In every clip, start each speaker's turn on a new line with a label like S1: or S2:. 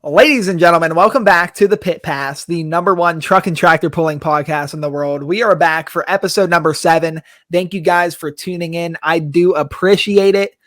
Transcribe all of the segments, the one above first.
S1: Ladies and gentlemen, welcome back to the Pit Pass, the #1 truck and tractor pulling podcast in the world. We are back for episode number 7. Thank you guys for tuning in. I do appreciate it.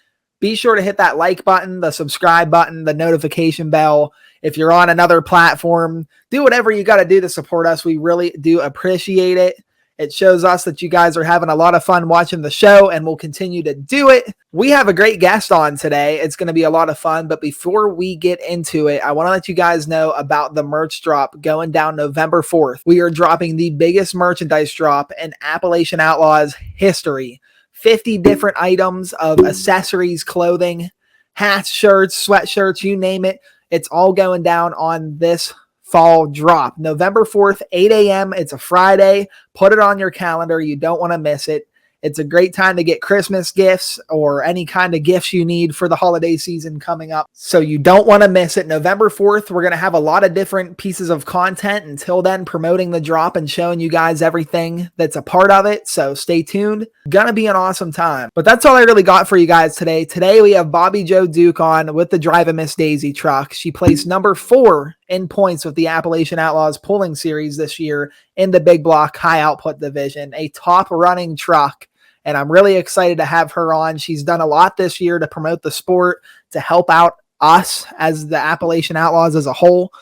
S1: Be sure to hit that like button, the subscribe button, the notification bell. If you're on another platform, do whatever you got to do to support us. We really do appreciate it. It shows us that you guys are having a lot of fun watching the show, and we'll continue to do it. We have a great guest on today. It's going to be a lot of fun, but before we get into it, I want to let you guys know about the merch drop going down November 4th. We are dropping the biggest merchandise drop in Appalachian Outlaws history. 50 different items of accessories, clothing, hats, shirts, sweatshirts, you name it. It's all going down on this fall drop. November 4th, 8 a.m. It's a Friday. Put it on your calendar. You don't want to miss it. It's a great time to get Christmas gifts or any kind of gifts you need for the holiday season coming up. So you don't want to miss it. November 4th, we're going to have a lot of different pieces of content until then, promoting the drop and showing you guys everything that's a part of it. So stay tuned. Gonna be an awesome time. But that's all I really got for you guys today. Today we have Bobbi Jo Duke on with the Drivin Miss Daisy truck. She placed number 4 in points with the Appalachian Outlaws Pulling Series this year in the big block high output division, a top running truck. And I'm really excited to have her on. She's done a lot this year to promote the sport, to help out us as the Appalachian Outlaws as a whole.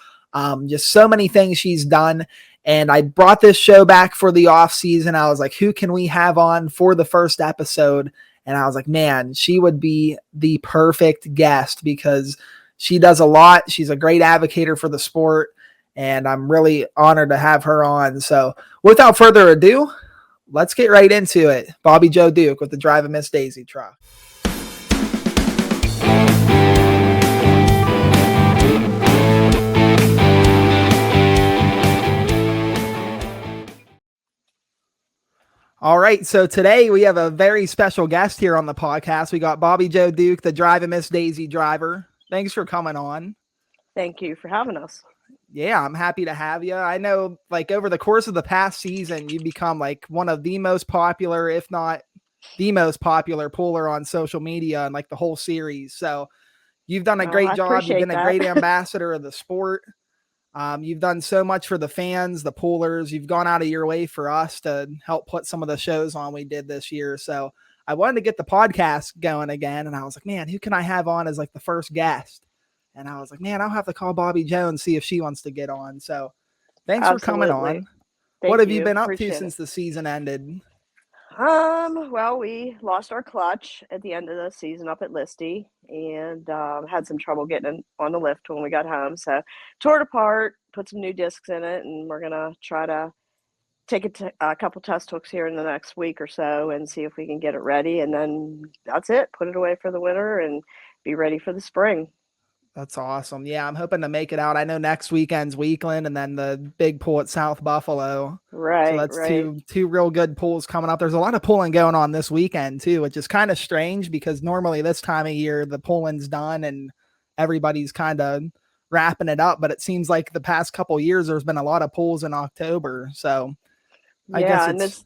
S1: Just so many things she's done. And I brought this show back for the off season. I was like, who can we have on for the first episode? And I was like, man, she would be the perfect guest because she does a lot. She's a great advocate for the sport, and I'm really honored to have her on. So without further ado, let's get right into it. Bobbi Jo Duke with the Drivin Miss Daisy truck. All right, so today we have a very special guest here on the podcast. We got Bobbi Jo Duke, the Drivin Miss Daisy driver. Thanks for coming on.
S2: Thank you for having us.
S1: Yeah, I'm happy to have you. I know, like, over the course of the past season, you've become like one of the most popular, if not the most popular puller on social media and like the whole series. So you've done a great job. You've been a great ambassador of the sport. You've done so much for the fans, the pullers. You've gone out of your way for us to help put some of the shows on we did this year. So I wanted to get the podcast going again. And I was like, man, who can I have on as like the first guest? And I was like, man, I'll have to call Bobbi Jo and see if she wants to get on. So thanks for coming on. What have you been up to since the season ended?
S2: Well, we lost our clutch at the end of the season up at Listy and had some trouble getting on the lift when we got home. So tore it apart, put some new discs in it, and we're going to try to take it to a couple test hooks here in the next week or so and see if we can get it ready. And then that's it. Put it away for the winter and be ready for the spring.
S1: That's awesome. Yeah, I'm hoping to make it out. I know next weekend's Weekland and then the big pull at South Buffalo.
S2: Right.
S1: So that's two real good pulls coming up. There's a lot of pulling going on this weekend too, which is kind of strange because normally this time of year the pulling's done and everybody's kind of wrapping it up. But it seems like the past couple years there's been a lot of pulls in October. So I guess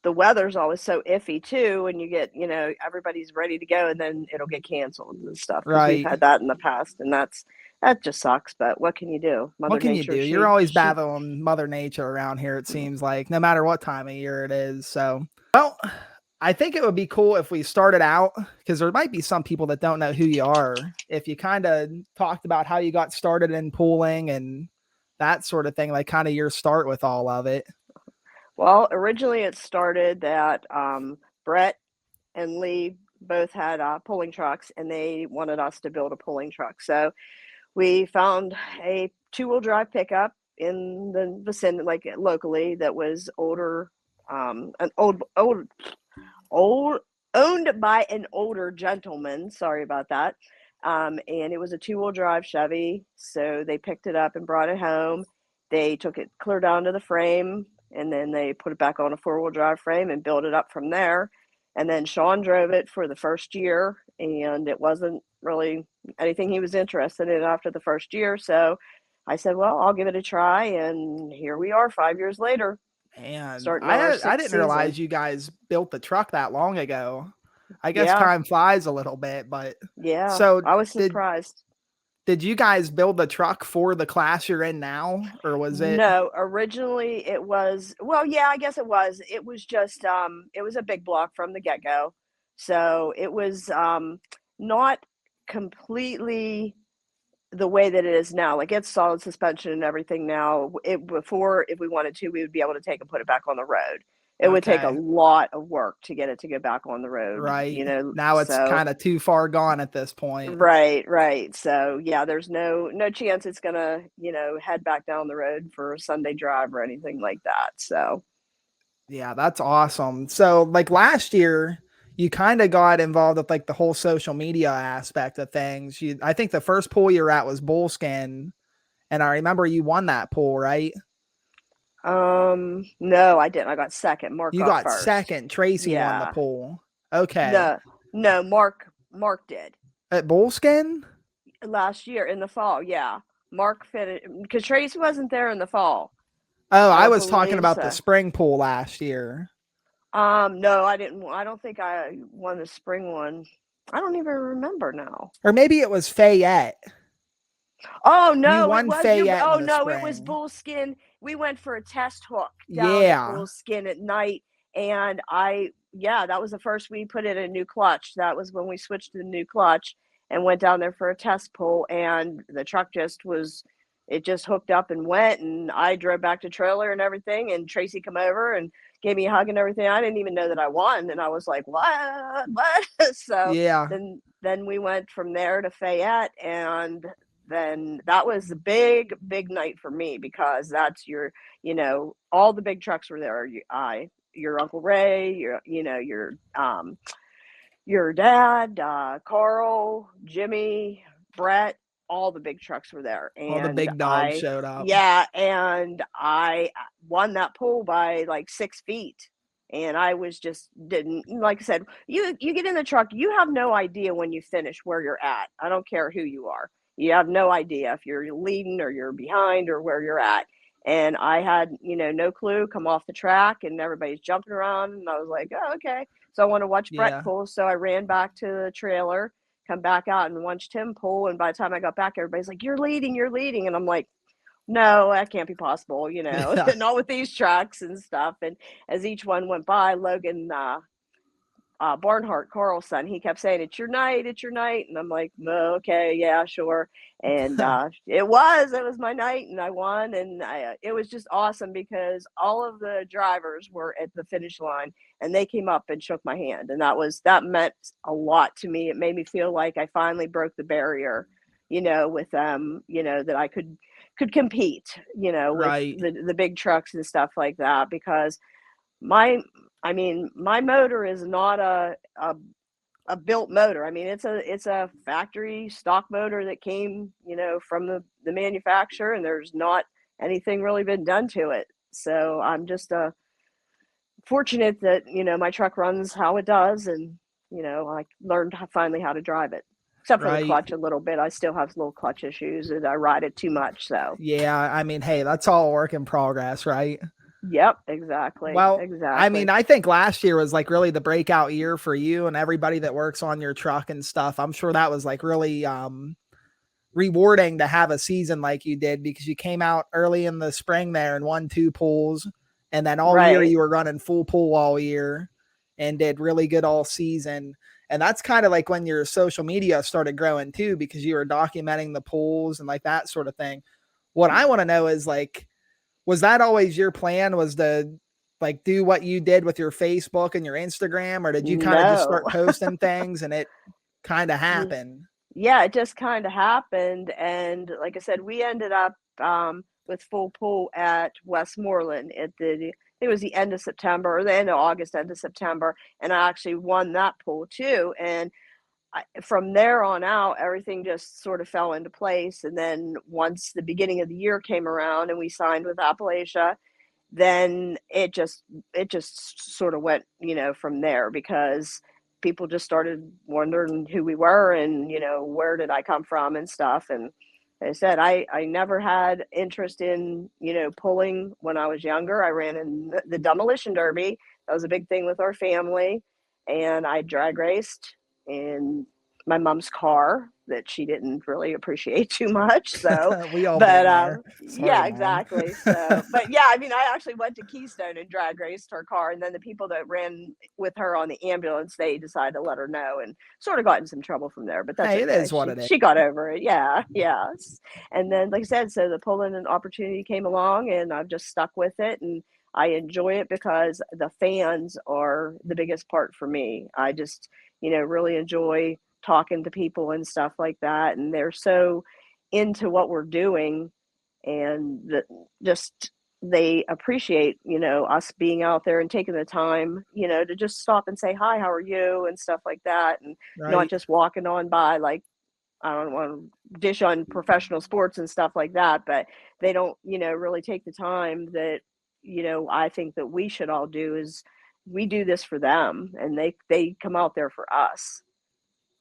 S2: the weather's always so iffy too, and you get, everybody's ready to go and then it'll get canceled and stuff.
S1: Right.
S2: We've had that in the past, and that just sucks, but what can you do?
S1: What can you do? You're always battling Mother Nature around here, it seems like, no matter what time of year it is. So, well, I think it would be cool if we started out, because there might be some people that don't know who you are, if you kind of talked about how you got started in pulling and that sort of thing, like kind of your start with all of it.
S2: Well, originally it started that Brett and Lee both had pulling trucks, and they wanted us to build a pulling truck. So we found a 2-wheel drive pickup in the vicinity, like locally, that was older, owned by an older gentleman. Sorry about that. And it was a 2-wheel drive Chevy. So they picked it up and brought it home. They took it clear down to the frame, and then they put it back on a 4-wheel drive frame and built it up from there. And then Sean drove it for the first year, and it wasn't really anything he was interested in after the first year. So I said, well, I'll give it a try. And here we are 5 years later.
S1: Man, I didn't realize you guys built the truck that long ago. I guess time flies a little bit, but
S2: yeah.
S1: So
S2: I was surprised.
S1: Did you guys build the truck for the class you're in now, or was it?
S2: No, originally it was, well, yeah, I guess it was. It was just it was a big block from the get-go. So it was not completely the way that it is now. Like it's solid suspension and everything now. It before, if we wanted to, we would be able to take and put it back on the road. It would take a
S1: Okay.
S2: lot of work to get it to go back on the road,
S1: Right.
S2: you know.
S1: Now it's
S2: So
S1: kind of too far gone at this point.
S2: right, right. So yeah, there's no chance it's gonna, head back down the road for a Sunday drive or anything like that. So
S1: Yeah, that's awesome. So, like last year, you kind of got involved with like the whole social media aspect of things. I think the first pool you were at was Bullskin, and I remember you won that pool, right?
S2: no, I didn't. I got second. Mark
S1: You
S2: got
S1: got
S2: first.
S1: second. Tracy won the
S2: Yeah.
S1: pool. Okay.
S2: No, no, Mark did
S1: At Bullskin?
S2: last year in the fall. Yeah. Mark finished because Trace wasn't there in the fall.
S1: Oh,
S2: I
S1: I
S2: don't
S1: was talking
S2: believe
S1: about the
S2: so.
S1: spring pool last year.
S2: No, I didn't. I don't think I won the spring one. I don't even remember now.
S1: Or maybe it was Fayette.
S2: Oh
S1: You
S2: no, it
S1: won
S2: was your.
S1: Fayette in
S2: Oh
S1: the
S2: no, it was
S1: spring.
S2: Bullskin. We went for a test hook down at
S1: Yeah.
S2: Bullskin at night, and yeah, that was the first we put in a new clutch. That was when we switched to the new clutch and went down there for a test pull, and the truck just was. It just hooked up and went, and I drove back to trailer and everything, and Tracy come over and gave me a hug and everything. I didn't even know that I won, and I was like, what? So
S1: Yeah.
S2: then we went from there to Fayette, and then that was a big night for me because that's all the big trucks were there. Your Uncle Ray, your dad, Carl, Jimmy, Brett, all the big trucks were there.
S1: All the
S2: And
S1: big dogs showed up.
S2: I won that pool by like 6 feet. And I was just didn't, like I said, you get in the truck, you have no idea when you finish where you're at. I don't care who you are. You have no idea if you're leading or you're behind or where you're at. And I had, no clue, come off the track and everybody's jumping around. And I was like, oh, okay. So I want to watch Brett
S1: Yeah.
S2: pull. So I ran back to the trailer, come back out and watched him pull. And by the time I got back, everybody's like, you're leading, you're leading. And I'm like, no, that can't be possible,
S1: Yeah.
S2: not with these trucks and stuff. And as each one went by, Logan, Barnhart, Carl's son, he kept saying, it's your night, it's your night. And I'm like, oh, okay, yeah, sure. And it was my night and I won. And it was just awesome because all of the drivers were at the finish line and they came up and shook my hand. And that meant a lot to me. It made me feel like I finally broke the barrier, with them, that I could compete, with
S1: Right.
S2: the big trucks and stuff like that because my my motor is not a built motor. I mean, it's a factory stock motor that came, from the manufacturer, and there's not anything really been done to it. So I'm just fortunate that my truck runs how it does, and I learned finally how to drive it. Except for the
S1: Right.
S2: clutch a little bit, I still have little clutch issues, and I ride it too much. So
S1: Yeah. I mean, hey, that's all work in progress, right?
S2: yep, exactly,
S1: Well, I mean,
S2: exactly.
S1: I think last year was like really the breakout year for you and everybody that works on your truck and stuff. I'm sure that was like really rewarding to have a season like you did because you came out early in the spring there and won 2 pools. And then all year
S2: Right.
S1: you were running full pool all year and did really good all season. And that's kind of like when your social media started growing too, because you were documenting the pools and like that sort of thing. What I want to know is like, was that always your plan, was to like do what you did with your Facebook and your Instagram, or did you kind of just
S2: No.
S1: start posting things and it kind of happened?
S2: Yeah, it just kind of happened. And like I said, we ended up with full pool at Westmoreland at it was the end of September or the end of August, end of September. And I actually won that pool too. And from there on out, everything just sort of fell into place. And then once the beginning of the year came around and we signed with Appalachia, then it just sort of went, from there because people just started wondering who we were and, where did I come from and stuff. And like I said, I never had interest in, pulling when I was younger. I ran in the demolition derby. That was a big thing with our family. And I drag raced and my mom's car that she didn't really appreciate too much. So,
S1: We all been
S2: but
S1: there. Sorry,
S2: yeah,
S1: Mom.
S2: exactly. So, but yeah, I mean, I actually went to Keystone and drag raced her car, and then the people that ran with her on the ambulance, they decided to let her know, and sort of got in some trouble from there. But that's
S1: Hey, it
S2: okay.
S1: is what it is.
S2: She got over it. Yeah, yes. And then, like I said, so the pulling and opportunity came along, and I've just stuck with it, and I enjoy it because the fans are the biggest part for me. I just, really enjoy talking to people and stuff like that, and they're so into what we're doing, and just they appreciate us being out there and taking the time to just stop and say hi, how are you, and stuff like that, and not
S1: Right.
S2: just walking on by like, I don't want to dish on professional sports and stuff like that, but they don't really take the time that I think that we should all do. Is we do this for them, and they come out there for us.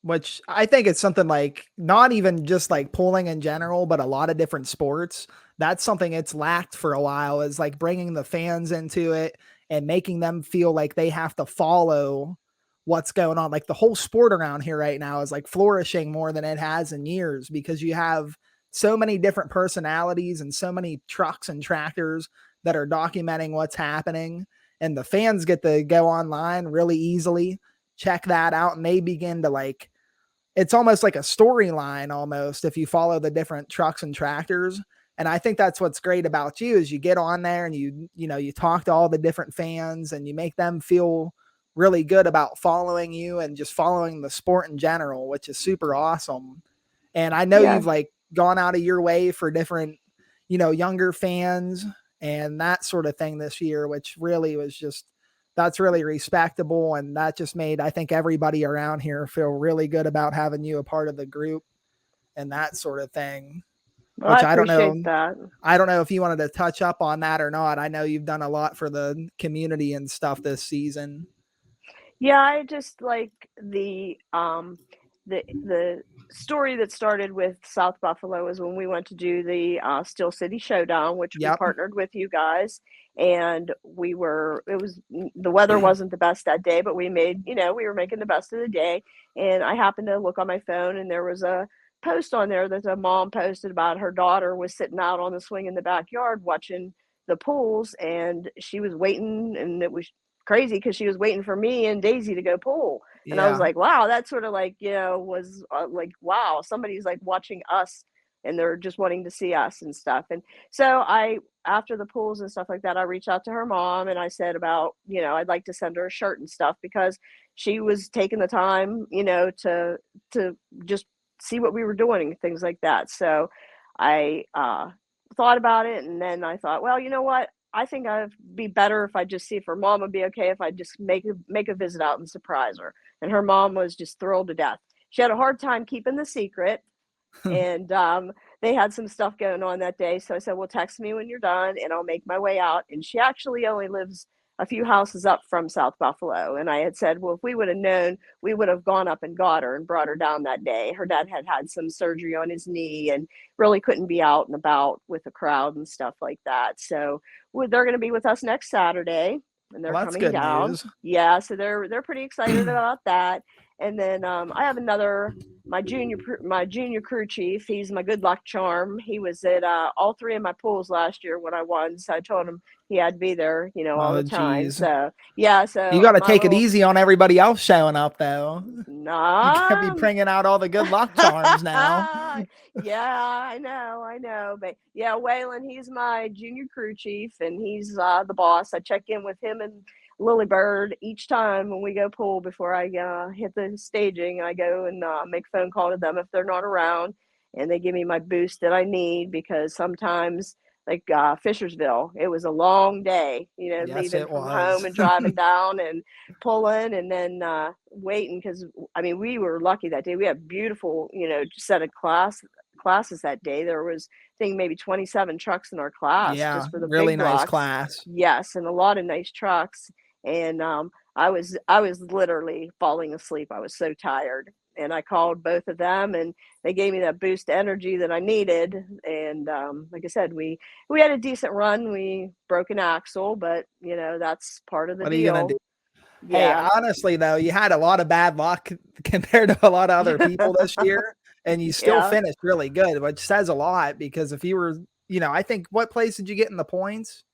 S1: Which I think it's something like not even just like pulling in general, but a lot of different sports. That's something it's lacked for a while, is like bringing the fans into it and making them feel like they have to follow what's going on. Like the whole sport around here right now is like flourishing more than it has in years, because you have so many different personalities and so many trucks and tractors that are documenting what's happening. And the fans get to go online really easily, check that out, and they begin to like, it's almost like a storyline almost if you follow the different trucks and tractors. And I think that's what's great about you, is you get on there and you talk to all the different fans and you make them feel really good about following you and just following the sport in general, which is super awesome. And I know
S2: Yeah.
S1: you've like gone out of your way for different, younger fans and that sort of thing this year, which really was just, that's really respectable. And that just made, I think, everybody around here feel really good about having you a part of the group and that sort of thing,
S2: Well, I
S1: which I don't know.
S2: appreciate that.
S1: I don't know if you wanted to touch up on that or not. I know you've done a lot for the community and stuff this season.
S2: Yeah, I just like the story that started with South Buffalo is when we went to do the Steel City Showdown, which we
S1: Yep.
S2: partnered with you guys, and the weather wasn't the best that day, but we were making the best of the day, and I happened to look on my phone, and there was a post on there that a mom posted about her daughter was sitting out on the swing in the backyard watching the pools, and she was waiting, and it was crazy because she was waiting for me and Daisy to go pull. And I was
S1: Yeah.
S2: like, wow, that sort of like, was like, wow, somebody's like watching us and they're just wanting to see us and stuff. And so after the pools and stuff like that, I reached out to her mom and I said about, I'd like to send her a shirt and stuff because she was taking the time, to just see what we were doing and things like that. So I thought about it, and then I thought, well, you know what? I think I'd be better if I just see if her mom would be okay if I just make a visit out and surprise her. And her mom was just thrilled to death. She had a hard time keeping the secret, and they had some stuff going on that day. So I said, well, text me when you're done and I'll make my way out. And she actually only lives a few houses up from South Buffalo. And I had said, well, if we would have known, we would have gone up and got her and brought her down that day. Her dad had had some surgery on his knee and really couldn't be out and about with the crowd and stuff like that. So they're going to be with us next Saturday, and they're
S1: Well, that's
S2: coming
S1: good
S2: down.
S1: news.
S2: Yeah, so they're pretty excited about that. And then I have another, my junior crew chief. He's my good luck charm. He was at all three of my pools last year when I won. So I told him he had to be there, all
S1: Oh,
S2: the time.
S1: geez.
S2: So yeah,
S1: You
S2: so
S1: got to
S2: my
S1: take it
S2: little
S1: easy on everybody else showing up, though. You can't be
S2: nah.
S1: bringing out all the good luck charms now.
S2: Yeah, I know. But yeah, Waylon, he's my junior crew chief and he's the boss. I check in with him and Lily Bird each time when we go pool before I hit the staging. I go and make a phone call to them if they're not around, and they give me my boost that I need because sometimes, like Fishersville, it was a long day,
S1: Yes,
S2: leaving
S1: it
S2: from home
S1: was.
S2: and driving down and pulling and then waiting because I mean we were lucky that day. We had beautiful, set of classes that day. There was I think maybe 27 trucks in our class
S1: Yeah,
S2: just for the
S1: really
S2: big
S1: nice
S2: blocks.
S1: class.
S2: Yes, and a lot of nice trucks. And I was literally falling asleep. I was so tired. And I called both of them and they gave me that boost energy that I needed. And like I said, we had a decent run. We broke an axle, but that's part of the
S1: What are you gonna do?
S2: deal.
S1: Hey,
S2: Yeah.
S1: honestly though, you had a lot of bad luck compared to a lot of other people this year, and you still
S2: Yeah.
S1: finished really good, which says a lot because if you were, I think what place did you get in the points?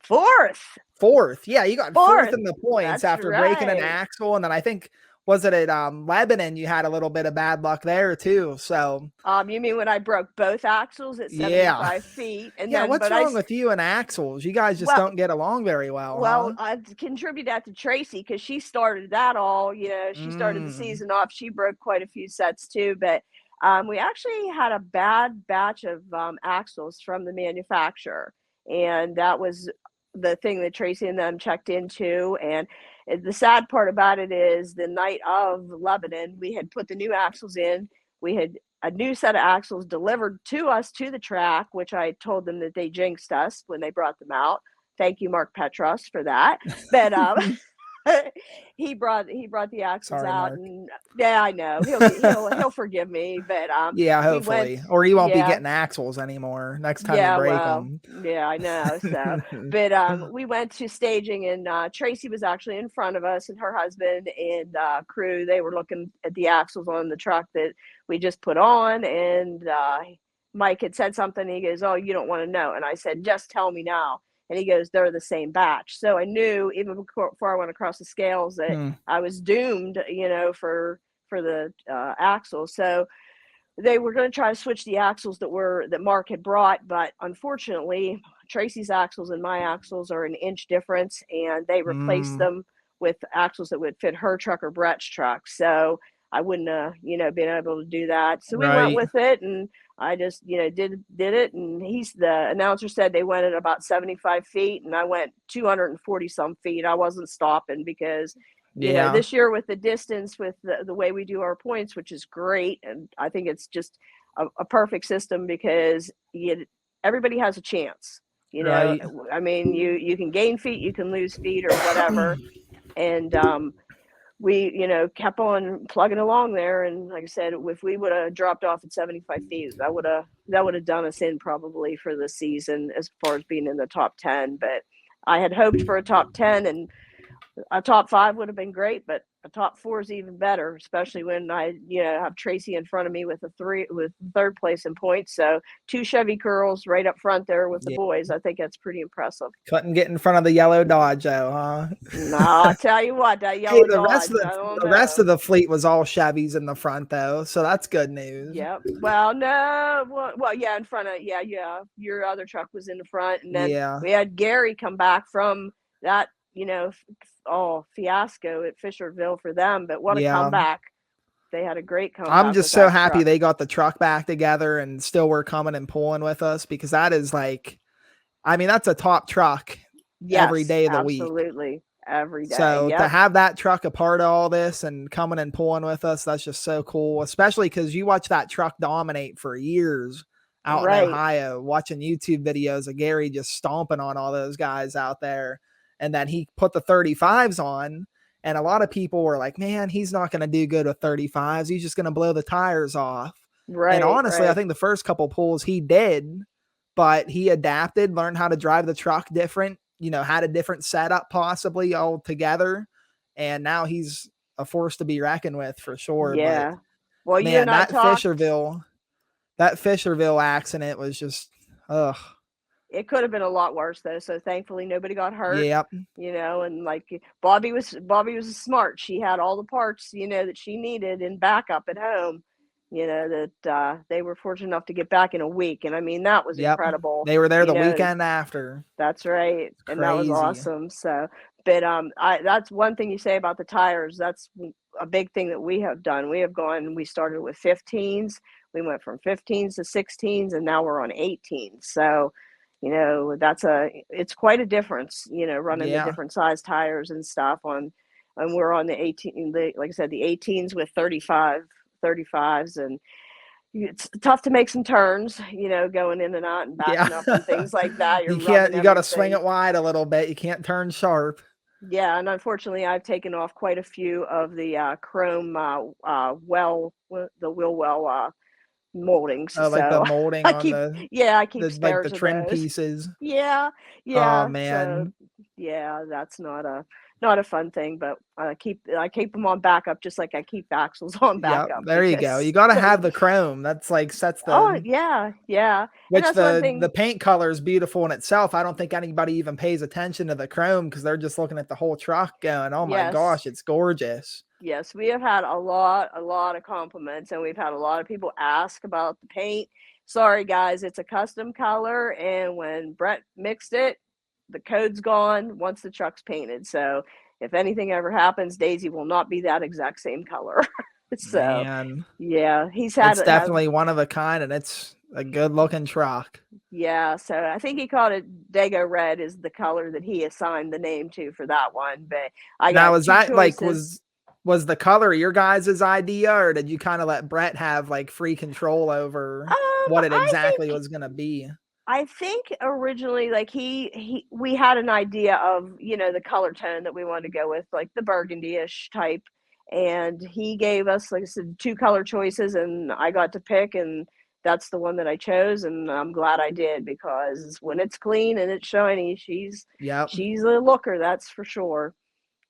S2: Fourth.
S1: Fourth. Yeah, you got fourth
S2: Fourth.
S1: in the points
S2: That's
S1: after breaking an
S2: right.
S1: axle, and then I think was it at Lebanon you had a little bit of bad luck there too. So
S2: You mean when I broke both axles at
S1: yeah.
S2: 75 feet, and
S1: Yeah,
S2: then,
S1: what's wrong with you and axles? You guys just
S2: well,
S1: don't get along very well,
S2: well,
S1: huh?
S2: I contribute that to Tracy because she started that all. She started the
S1: Mm.
S2: season off. She broke quite a few sets too, but we actually had a bad batch of axles from the manufacturer, and that was the thing that Tracy and them checked into. And the sad part about it is the night of Lebanon, we had put the new axles in. We had a new set of axles delivered to us to the track, which I told them that they jinxed us when they brought them out. Thank you, Mark Petros, for that. But he brought the axles
S1: Sorry,
S2: out,
S1: Mark.
S2: and yeah, I know he'll forgive me. But
S1: Yeah,
S2: we went,
S1: hopefully. Or you won't be
S2: yeah,
S1: getting axles anymore next time you
S2: yeah,
S1: break
S2: well,
S1: them.
S2: yeah, I know. So, but we went to staging, and Tracy was actually in front of us, and her husband and crew. They were looking at the axles on the truck that we just put on, and Mike had said something. He goes, "Oh, you don't want to know," and I said, "Just tell me now." And he goes, "They're the same batch." So I knew even before I went across the scales that
S1: Hmm.
S2: I was doomed, for the axles. So they were going to try to switch the axles that Mark had brought, but unfortunately, Tracy's axles and my axles are an inch difference, and they replaced
S1: Mm.
S2: them with axles that would fit her truck or Brett's truck. So I wouldn't have, been able to do that. So we went
S1: Right.
S2: with it, and I just, did it. And the announcer said they went at about 75 feet, and I went 240 some feet. I wasn't stopping because
S1: Yeah.
S2: this year with the distance, with the way we do our points, which is great. And I think it's just a perfect system because everybody has a chance.
S1: Right.
S2: I mean, you can gain feet, you can lose feet or whatever. And we, kept on plugging along there. And like I said, if we would have dropped off at 75 feet, that would have done us in probably for the season as far as being in the top 10. But I had hoped for a top 10, and a top 5 would have been great, but a top 4 is even better, especially when I, have Tracy in front of me with third place in points. So 2 Chevy curls right up front there with the
S1: Yeah.
S2: boys. I think that's pretty impressive.
S1: Couldn't get in front of the yellow Dodge though, huh?
S2: No, I'll tell you what, that
S1: Hey,
S2: yellow
S1: the rest
S2: Dodge,
S1: of
S2: I don't
S1: the rest
S2: know.
S1: of the fleet was all Chevys in the front though, so that's good news.
S2: Yep. Well, no. Well, yeah, in front of, yeah. Your other truck was in the front, and then
S1: Yeah.
S2: we had Gary come back from that, fiasco at Fisherville for them. But what a
S1: Yeah.
S2: comeback! They had a great
S1: I'm
S2: comeback
S1: just
S2: with
S1: so
S2: that
S1: happy
S2: truck.
S1: they got the truck back together and still were coming and pulling with us because that is like, I mean, that's a top truck every
S2: Yes,
S1: day of the week.
S2: absolutely. Every day.
S1: So to
S2: Yep.
S1: have that truck a part of all this and coming and pulling with us, that's just so cool. Especially because you watch that truck dominate for years out in
S2: Right.
S1: Ohio, watching YouTube videos of Gary just stomping on all those guys out there. And then he put the 35s on. And a lot of people were like, man, he's not going to do good with 35s. He's just going to blow the tires off. And
S2: Right.
S1: honestly, I
S2: Right.
S1: think the first couple pulls he did, but he adapted, learned how to drive the truck different, had a different setup possibly altogether. And now he's a force to be reckoned with for sure. But
S2: Yeah. Well, you
S1: man,
S2: and I talked.
S1: That Fisherville accident was just, ugh.
S2: It could have been a lot worse though. So thankfully nobody got hurt.
S1: Yep.
S2: And like Bobby was smart. She had all the parts, that she needed in backup at home. That they were fortunate enough to get back in a week. And I mean, that was
S1: Yep.
S2: incredible.
S1: They were there
S2: You
S1: the
S2: know,
S1: weekend after.
S2: That's right,
S1: It's
S2: and that was
S1: crazy.
S2: awesome. So, but I that's one thing you say about the tires. That's a big thing that we have done. We have gone. We started with 15s. We went from 15s to 16s, and now we're on 18s. So, it's quite a difference. Running the
S1: Yeah.
S2: different size tires and stuff on, and we're on the 18. Like I said, the 18s with 35s, and it's tough to make some turns, going in and out and
S1: Yeah.
S2: backing up and things like that. You're rubbing
S1: You got to swing
S2: everything.
S1: it wide a little bit. You can't turn sharp.
S2: Yeah, and unfortunately, I've taken off quite a few of the chrome the wheel well moldings.
S1: Like the
S2: So
S1: molding
S2: I
S1: on
S2: keep, yeah, I keep
S1: the
S2: spares of
S1: trim
S2: those.
S1: pieces.
S2: Yeah,
S1: Oh
S2: yeah. So
S1: man.
S2: yeah, that's not a not a fun thing, but I keep them on backup, just like I keep axles on
S1: Yep,
S2: backup
S1: there you go.
S2: because
S1: You got to have the chrome. That's like sets
S2: oh
S1: the
S2: yeah, yeah, and
S1: which
S2: that's one
S1: the
S2: thing.
S1: paint color is beautiful in itself. I don't think anybody even pays attention to the chrome because they're just looking at the whole truck going, "Oh my
S2: Yes,
S1: gosh, it's gorgeous."
S2: yes, we have had a lot of compliments, and we've had a lot of people ask about the paint. Sorry, guys, it's a custom color, and when Brett mixed it, the code's gone once the truck's painted. So if anything ever happens, Daisy will not be that exact same color. So
S1: Man,
S2: yeah, he's had
S1: it's
S2: to have
S1: definitely one of a kind and it's a good looking truck.
S2: yeah. So I think he called it Dago Red is the color that he assigned the name to for that one. But I
S1: Now,
S2: got
S1: is
S2: two
S1: that like
S2: choices.
S1: was the color your guys' idea, or did you kind of let Brett have like free control over what it
S2: I
S1: exactly
S2: think
S1: was going to be?
S2: originally, like we had an idea of the color tone that we wanted to go with, like the burgundy-ish type, and he gave us, like I said, two color choices, and I got to pick, and that's the one that I chose, and I'm glad I did because when it's clean and it's shiny,
S1: Yep.
S2: she's a looker, that's for sure.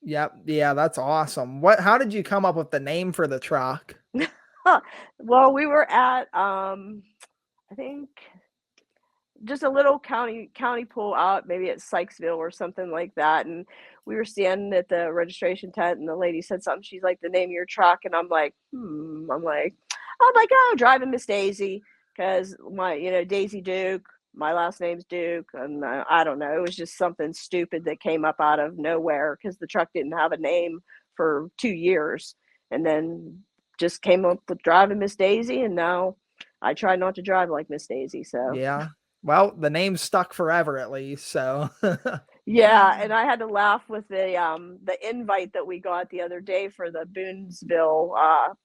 S1: Yep. Yeah, that's awesome. How did you come up with the name for the truck?
S2: Well, we were at I think just a little county pool out maybe at Sykesville or something like that, and we were standing at the registration tent, and the lady said something, she's like, the name of your truck, and I'm like, oh, Drivin Miss Daisy, because my Daisy Duke, my last name's Duke, and I don't know, it was just something stupid that came up out of nowhere because the truck didn't have a name for 2 years, and then just came up with Drivin Miss Daisy, and now I try not to drive like Miss Daisy, so
S1: Yeah. Well, the name stuck forever at least, so
S2: yeah, and I had to laugh with the invite that we got the other day for the Boonesville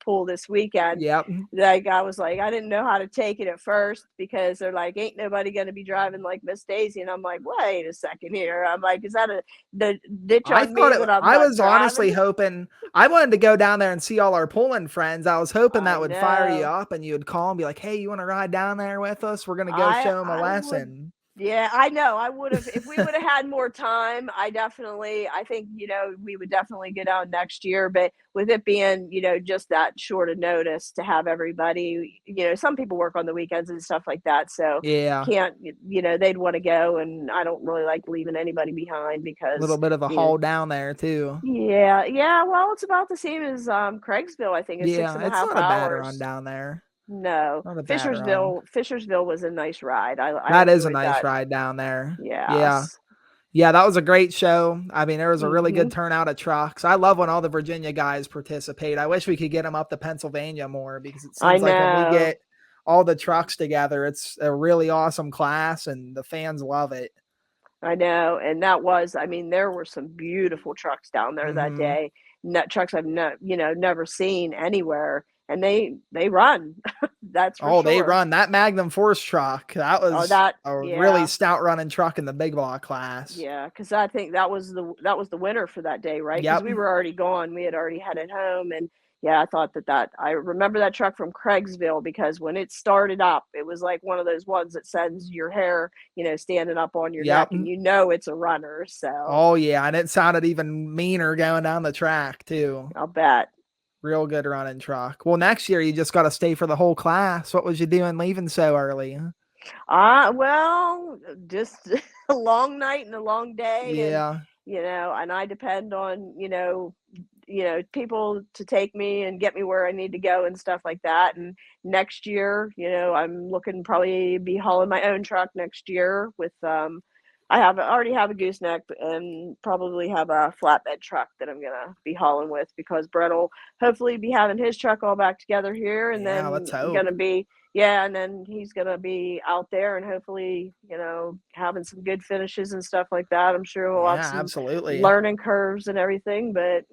S2: pool this weekend.
S1: Yep.
S2: That guy was like, I didn't know how to take it at first because they're like, ain't nobody gonna be driving like Miss Daisy, and I'm like, wait a second here. I'm like, is that the ditch
S1: I
S2: on
S1: thought
S2: me
S1: it
S2: that I'm
S1: I
S2: not
S1: was honestly
S2: driving?
S1: hoping I wanted to go down there and see all our pulling friends. I was hoping
S2: I
S1: that would fire you
S2: know.
S1: up and you would call and be like, "Hey, you want to ride down there with us? We're gonna go
S2: I
S1: show them a
S2: I would
S1: lesson."
S2: yeah, I know. I would have if we would have had more time. I think we would definitely get out next year. But with it being just that short of notice to have everybody, some people work on the weekends and stuff like that, so
S1: Yeah,
S2: can't they'd want to go, and I don't really like leaving anybody behind
S1: a little
S2: because
S1: bit of a haul down there too.
S2: yeah. Well, it's about the same as Craigsville. I think it's six
S1: Yeah,
S2: and a
S1: it's
S2: half
S1: not a bad run
S2: hours.
S1: down there.
S2: No,
S1: Not a bad run.
S2: Fishersville was a nice ride. I
S1: That is a
S2: enjoyed
S1: nice
S2: that.
S1: ride down there. Yeah.
S2: Yes.
S1: Yeah, that was a great show. I mean, there was a really good
S2: Mhm.
S1: turnout of trucks. I love when all the Virginia guys participate. I wish we could get them up to Pennsylvania more because it
S2: I
S1: seems like when we
S2: know.
S1: get all the trucks together, it's a really awesome class and the fans love it.
S2: I know. And that was, I mean, there were some beautiful trucks down there that
S1: Hmm.
S2: day. Trucks I've never seen anywhere, and they run. That's for
S1: Oh, they
S2: sure.
S1: run that Magnum Force truck. That
S2: Oh,
S1: was
S2: that
S1: a really
S2: yeah.
S1: stout running truck in the big block class.
S2: Yeah, because I think that was the winner for that day, right? Because
S1: Yep.
S2: we were already gone. We had already headed home, and yeah, I thought that I remember that truck from Craigsville because when it started up, it was like one of those ones that sends your hair, standing up on your neck,
S1: Yep.
S2: and it's a runner. So
S1: Oh yeah, and it sounded even meaner going down the track too.
S2: I'll bet.
S1: Real good running truck. Well, next year you just got to stay for the whole class. What was you doing leaving so early?
S2: Well, just a long night and a long day, and
S1: Yeah.
S2: and I depend on people to take me and get me where I need to go and stuff like that. And next year, I'm looking probably be hauling my own truck next year with already have a gooseneck and probably have a flatbed truck that I'm gonna be hauling with because Brett will hopefully be having his truck all back together here, and
S1: Yeah,
S2: then
S1: let's hope.
S2: gonna be yeah, and then he's gonna be out there and hopefully having some good finishes and stuff like that. I'm sure we'll have
S1: Yeah,
S2: some
S1: absolutely.
S2: learning curves and everything, but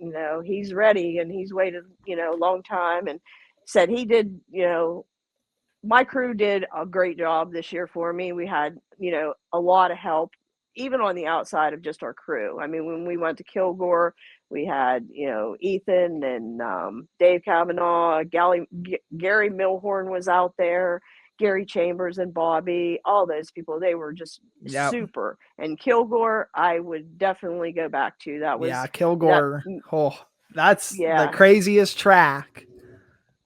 S2: he's ready and he's waited a long time and said he did. My crew did a great job this year for me. We had, a lot of help, even on the outside of just our crew. I mean, when we went to Kilgore, we had, Ethan and Dave Kavanaugh, Gary Milhorn was out there. Gary Chambers and Bobby, all those people, they were just
S1: Yep.
S2: super. And Kilgore, I would definitely go back to. That was
S1: Yeah, Kilgore. That's the
S2: yeah.
S1: craziest track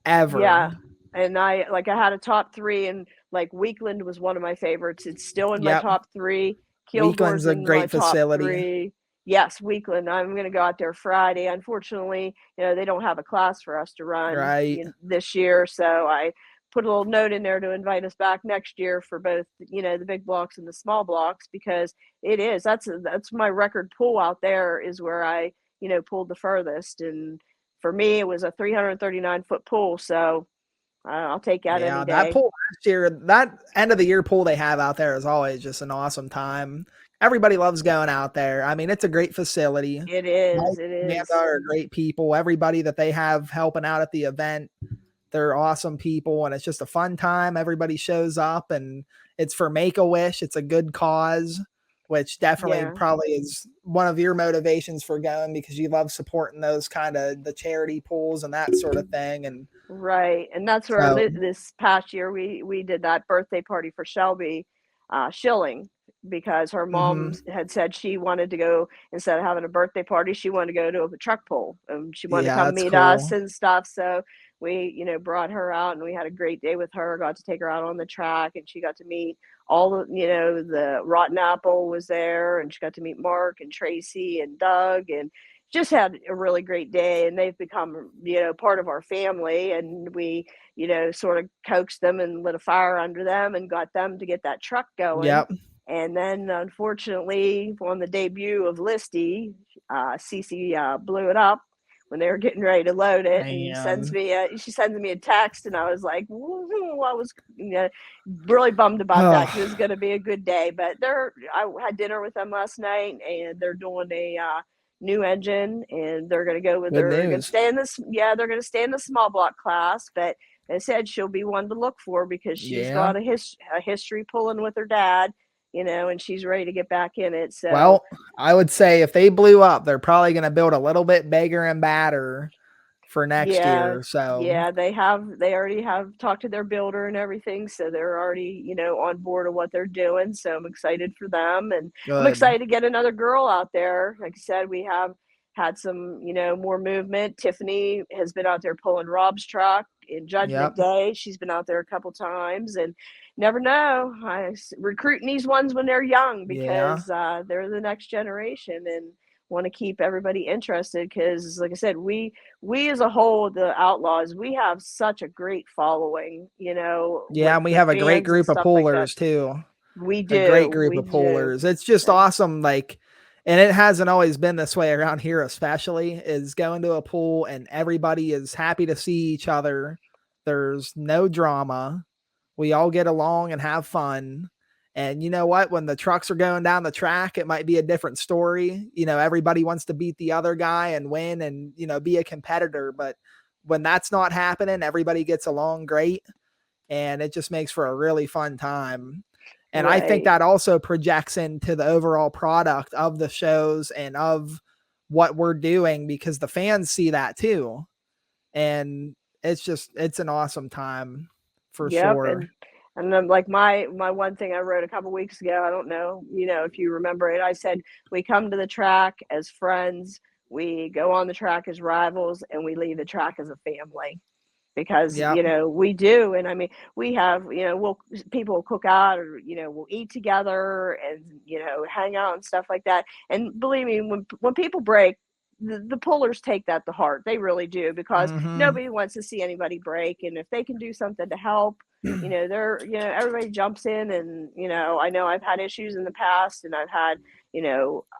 S1: ever.
S2: Yeah. And I had a top 3, and like Weekland was one of my favorites. It's still in my
S1: Yep.
S2: top 3.
S1: Weekland's
S2: Kilgore's
S1: a
S2: in my
S1: great
S2: top
S1: facility.
S2: 3. Yes, Weekland. I'm going to go out there Friday. Unfortunately, they don't have a class for us to run this year, so I put a little note in there to invite us back next year for both, the big blocks and the small blocks, because that's my record pull out there, is where I, pulled the furthest. And for me, it was a 339-foot pull, so I'll take that any day.
S1: That pull last year, that end of the year pull they have out there is always just an awesome time. Everybody loves going out there. I mean, it's a great facility.
S2: It is.
S1: Mike
S2: It
S1: and
S2: is.
S1: Amanda are great people. Everybody that they have helping out at the event, they're awesome people, and it's just a fun time. Everybody shows up, and it's for Make-A-Wish. It's a good cause, which definitely probably is one of your motivations for going, because you love supporting those kind of the charity pools and that sort of thing. And
S2: right. And that's where this past year we did that birthday party for Shelby Schilling, because her mom had said she wanted to go, instead of having a birthday party, she wanted to go to a truck pull. She wanted to come meet us and stuff. So we, brought her out, and we had a great day with her. Got to take her out on the track, and she got to meet all the, the Rotten Apple was there, and she got to meet Mark and Tracy and Doug, and just had a really great day. And they've become, part of our family, and we, sort of coaxed them and lit a fire under them and got them to get that truck going.
S1: Yep.
S2: And then, unfortunately, on the debut of Listy, Cece blew it up when they were getting ready to load it. And she sends me a text, and I was like, woo-hoo. I was really bummed about that, because it was going to be a good day. But I had dinner with them last night, and they're doing a new engine, and they're going to go with they're going to stay in this. Yeah, they're going to stay in the small block class, but they said she'll be one to look for, because she's got a history pulling with her dad. And she's ready to get back in it. So,
S1: well, I would say if they blew up, they're probably going to build a little bit bigger and badder for next year. So
S2: they already have talked to their builder and everything. So they're already, on board of what they're doing. So I'm excited for them, and I'm excited to get another girl out there. Like I said, we have had some, more movement. Tiffany has been out there pulling Rob's truck in Judgment Day. She's been out there a couple times, and never know. I recruiting these ones when they're young, because they're the next generation, and want to keep everybody interested, because like I said, we as a whole, the Outlaws, we have such a great following,
S1: and we have a great group of pullers too.
S2: We do.
S1: A great group of pullers. It's just awesome. And it hasn't always been this way around here, especially, is going to a pool and everybody is happy to see each other. There's no drama. We all get along and have fun. And you know what? When the trucks are going down the track, it might be a different story. Everybody wants to beat the other guy and win and, be a competitor. But when that's not happening, everybody gets along great. And it just makes for a really fun time. And I think that also projects into the overall product of the shows and of what we're doing, because the fans see that too. And it's an awesome time for sure.
S2: And then, like, my one thing I wrote a couple weeks ago, I don't know, if you remember it, I said, we come to the track as friends, we go on the track as rivals, and we leave the track as a family. Because, we do. And I mean, we have, people will cook out, or, we'll eat together and, hang out and stuff like that. And believe me, when people break, the pullers take that to heart. They really do, because nobody wants to see anybody break. And if they can do something to help, everybody jumps in. And, I know I've had issues in the past, and I've had,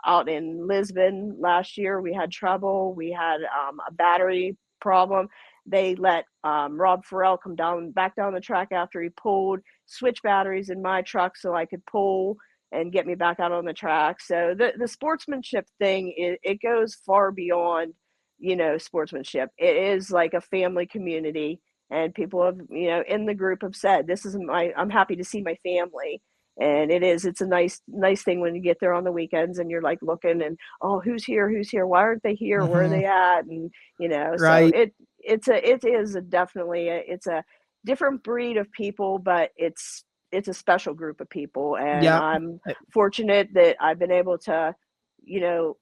S2: out in Lisbon last year, we had trouble. We had a battery problem. They let Rob Farrell come back down the track after he pulled, switch batteries in my truck so I could pull and get me back out on the track. So the sportsmanship thing, it goes far beyond, sportsmanship. It is like a family community, and people have, in the group have said, I'm happy to see my family. And it's a nice thing when you get there on the weekends and you're like looking and, oh, who's here? Why aren't they here? Where are they at? And, so it is definitely, it's a different breed of people, but it's a special group of people, and
S1: Yep.
S2: I'm fortunate that I've been able to, you know,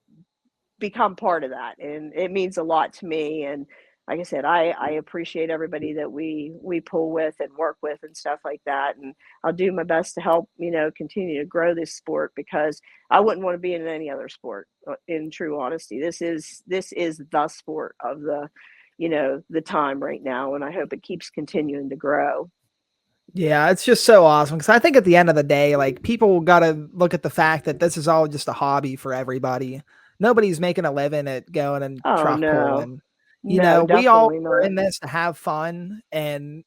S2: become part of that, and it means a lot to me. And like I said, I appreciate everybody that we pull with and work with and stuff like that, and I'll do my best to help, you know, continue to grow this sport, because I wouldn't want to be in any other sport, in true honesty. This is the sport of the, you know, the time right now, and I hope it keeps continuing to grow.
S1: Yeah, it's just so awesome because I think at the end of the day, like people got to look at the fact that this is all just a hobby for everybody. Nobody's making a living at going and
S2: Oh
S1: truck
S2: no.
S1: pulling. You
S2: No,
S1: know, we all
S2: definitely
S1: are
S2: not.
S1: in this to have fun and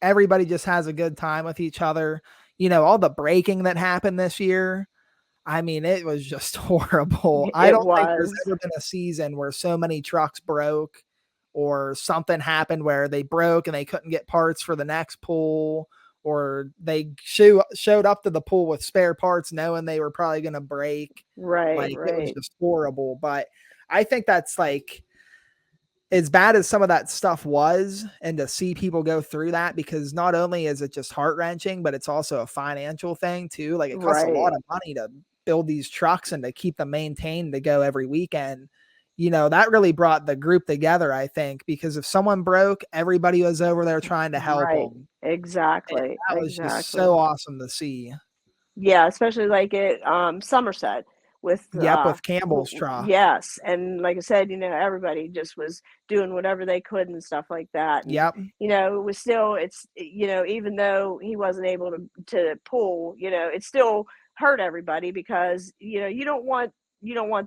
S1: everybody just has a good time with each other. You know, all the breaking that happened this year, I mean, it was just horrible. I
S2: It
S1: don't think there's
S2: was.
S1: ever been a season where so many trucks broke or something happened where they broke and they couldn't get parts for the next pull, or they showed up to the pool with spare parts knowing they were probably going to break.
S2: Right,
S1: Like, it was
S2: right.
S1: just horrible. But I think that's like as bad as some of that stuff was, and to see people go through that, because not only is it just heart wrenching, but it's also a financial thing too. Like, it costs a lot
S2: Right.
S1: of money to build these trucks and to keep them maintained to go every weekend. You know, that really brought the group together, I think, because if someone broke, everybody was over there trying to help
S2: Right.
S1: them. And
S2: Exactly.
S1: that was just
S2: Exactly.
S1: so awesome to see.
S2: Yeah, especially like at Somerset with
S1: Yep, with Campbell's truck.
S2: yes, and like I said, you know, everybody just was doing whatever they could and stuff like that. And
S1: Yep.
S2: you know, it was still, you know, even though he wasn't able to pull, you know, it still hurt everybody, because you know, you don't want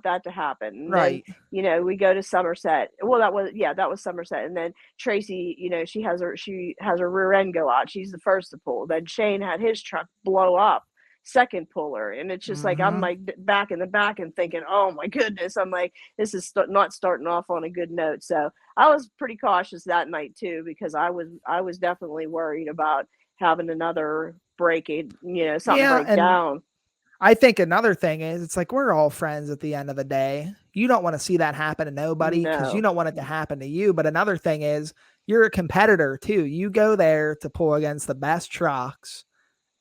S2: that to happen. And then,
S1: Right.
S2: you know, we go to Somerset. Well, that was, yeah, that was Somerset. And then Tracy, you know, she has her rear end go out. She's the first to pull. Then Shane had his truck blow up, second puller. And it's just like, I'm
S1: Mhm.
S2: like back in the back and thinking, oh my goodness, I'm like, this is not starting off on a good note. So I was pretty cautious that night too, because I was definitely worried about having another break, you know, something
S1: Yeah,
S2: break
S1: and
S2: down.
S1: I think another thing is it's like we're all friends at the end of the day. You don't want to see that happen to nobody because you
S2: No.
S1: don't want it to happen to you. But another thing is you're a competitor too. You go there to pull against the best trucks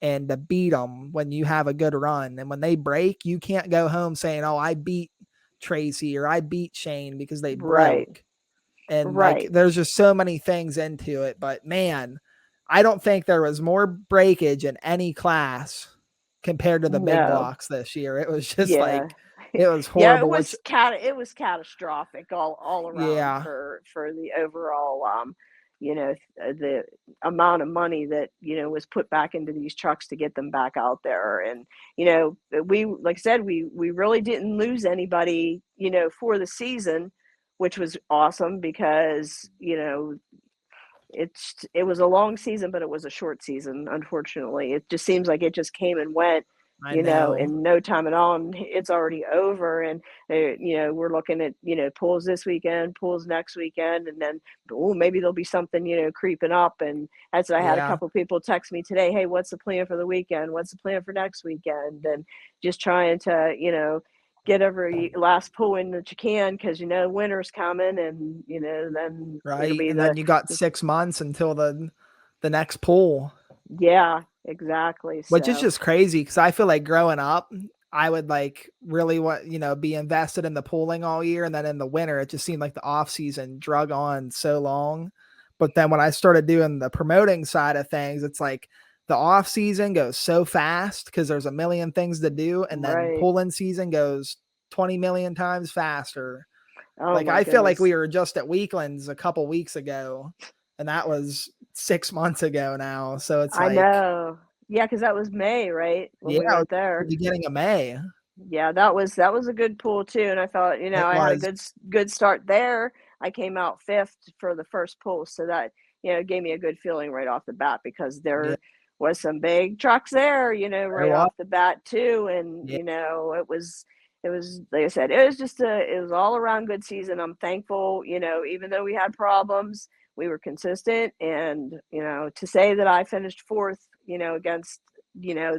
S1: and to beat them when you have a good run. And when they break, you can't go home saying, "Oh, I beat Tracy or I beat Shane because they
S2: Right.
S1: broke." And like
S2: Right.
S1: there's just so many things into it. But man, I don't think there was more breakage in any class compared to the big
S2: No.
S1: blocks this year. It was just
S2: Yeah.
S1: like it was
S2: Yeah,
S1: horrible, which
S2: it was catastrophic all around
S1: yeah,
S2: for the overall, you know, the amount of money that, you know, was put back into these trucks to get them back out there. And you know, we, like I said, we really didn't lose anybody, you know, for the season, which was awesome, because you know, it was a long season, but it was a short season. Unfortunately, it just seems like it just came and went,
S1: I
S2: you know,
S1: know.
S2: in no time at all, and it's already over. And you know, we're looking at, you know, pulls this weekend, pulls next weekend, and then oh, maybe there'll be something, you know, creeping up. And as I had a
S1: Yeah.
S2: couple people text me today, hey, what's the plan for the weekend? What's the plan for next weekend? And just trying to, you know, get every last pull in that you can, because you know winter's coming, and you know, then it'll
S1: Right.
S2: be
S1: And then
S2: the
S1: you got 6 months until the next pull.
S2: yeah, exactly.
S1: Which is
S2: So,
S1: just crazy because I feel like growing up, I would like really want, be invested in the pooling all year. And then in the winter, it just seemed like the off season drug on so long. But then when I started doing the promoting side of things, it's like the off season goes so fast because there's a million things to do. And then
S2: right.
S1: pulling season goes 20 million times faster.
S2: Oh
S1: Like
S2: my
S1: I feel like
S2: goodness.
S1: we were just at Weeklands a couple weeks ago, and that was 6 months ago now. So it's
S2: I
S1: like,
S2: know. Yeah, because that was May, right? When
S1: yeah,
S2: we
S1: it was
S2: went
S1: the
S2: there.
S1: beginning of May.
S2: Yeah, that was a good pool too. And I thought, you know,
S1: It
S2: I had a
S1: was.
S2: good start there. I came out fifth for the first pool, so that, you know, gave me a good feeling right off the bat, because
S1: Yeah,
S2: there was some big trucks there, you know,
S1: there
S2: right
S1: was.
S2: off the bat too. And
S1: Yeah.
S2: you know, it was like I said, it was all around good season. I'm thankful, you know, even though we had problems, we were consistent. And you know, to say that I finished fourth, you know, against, you know,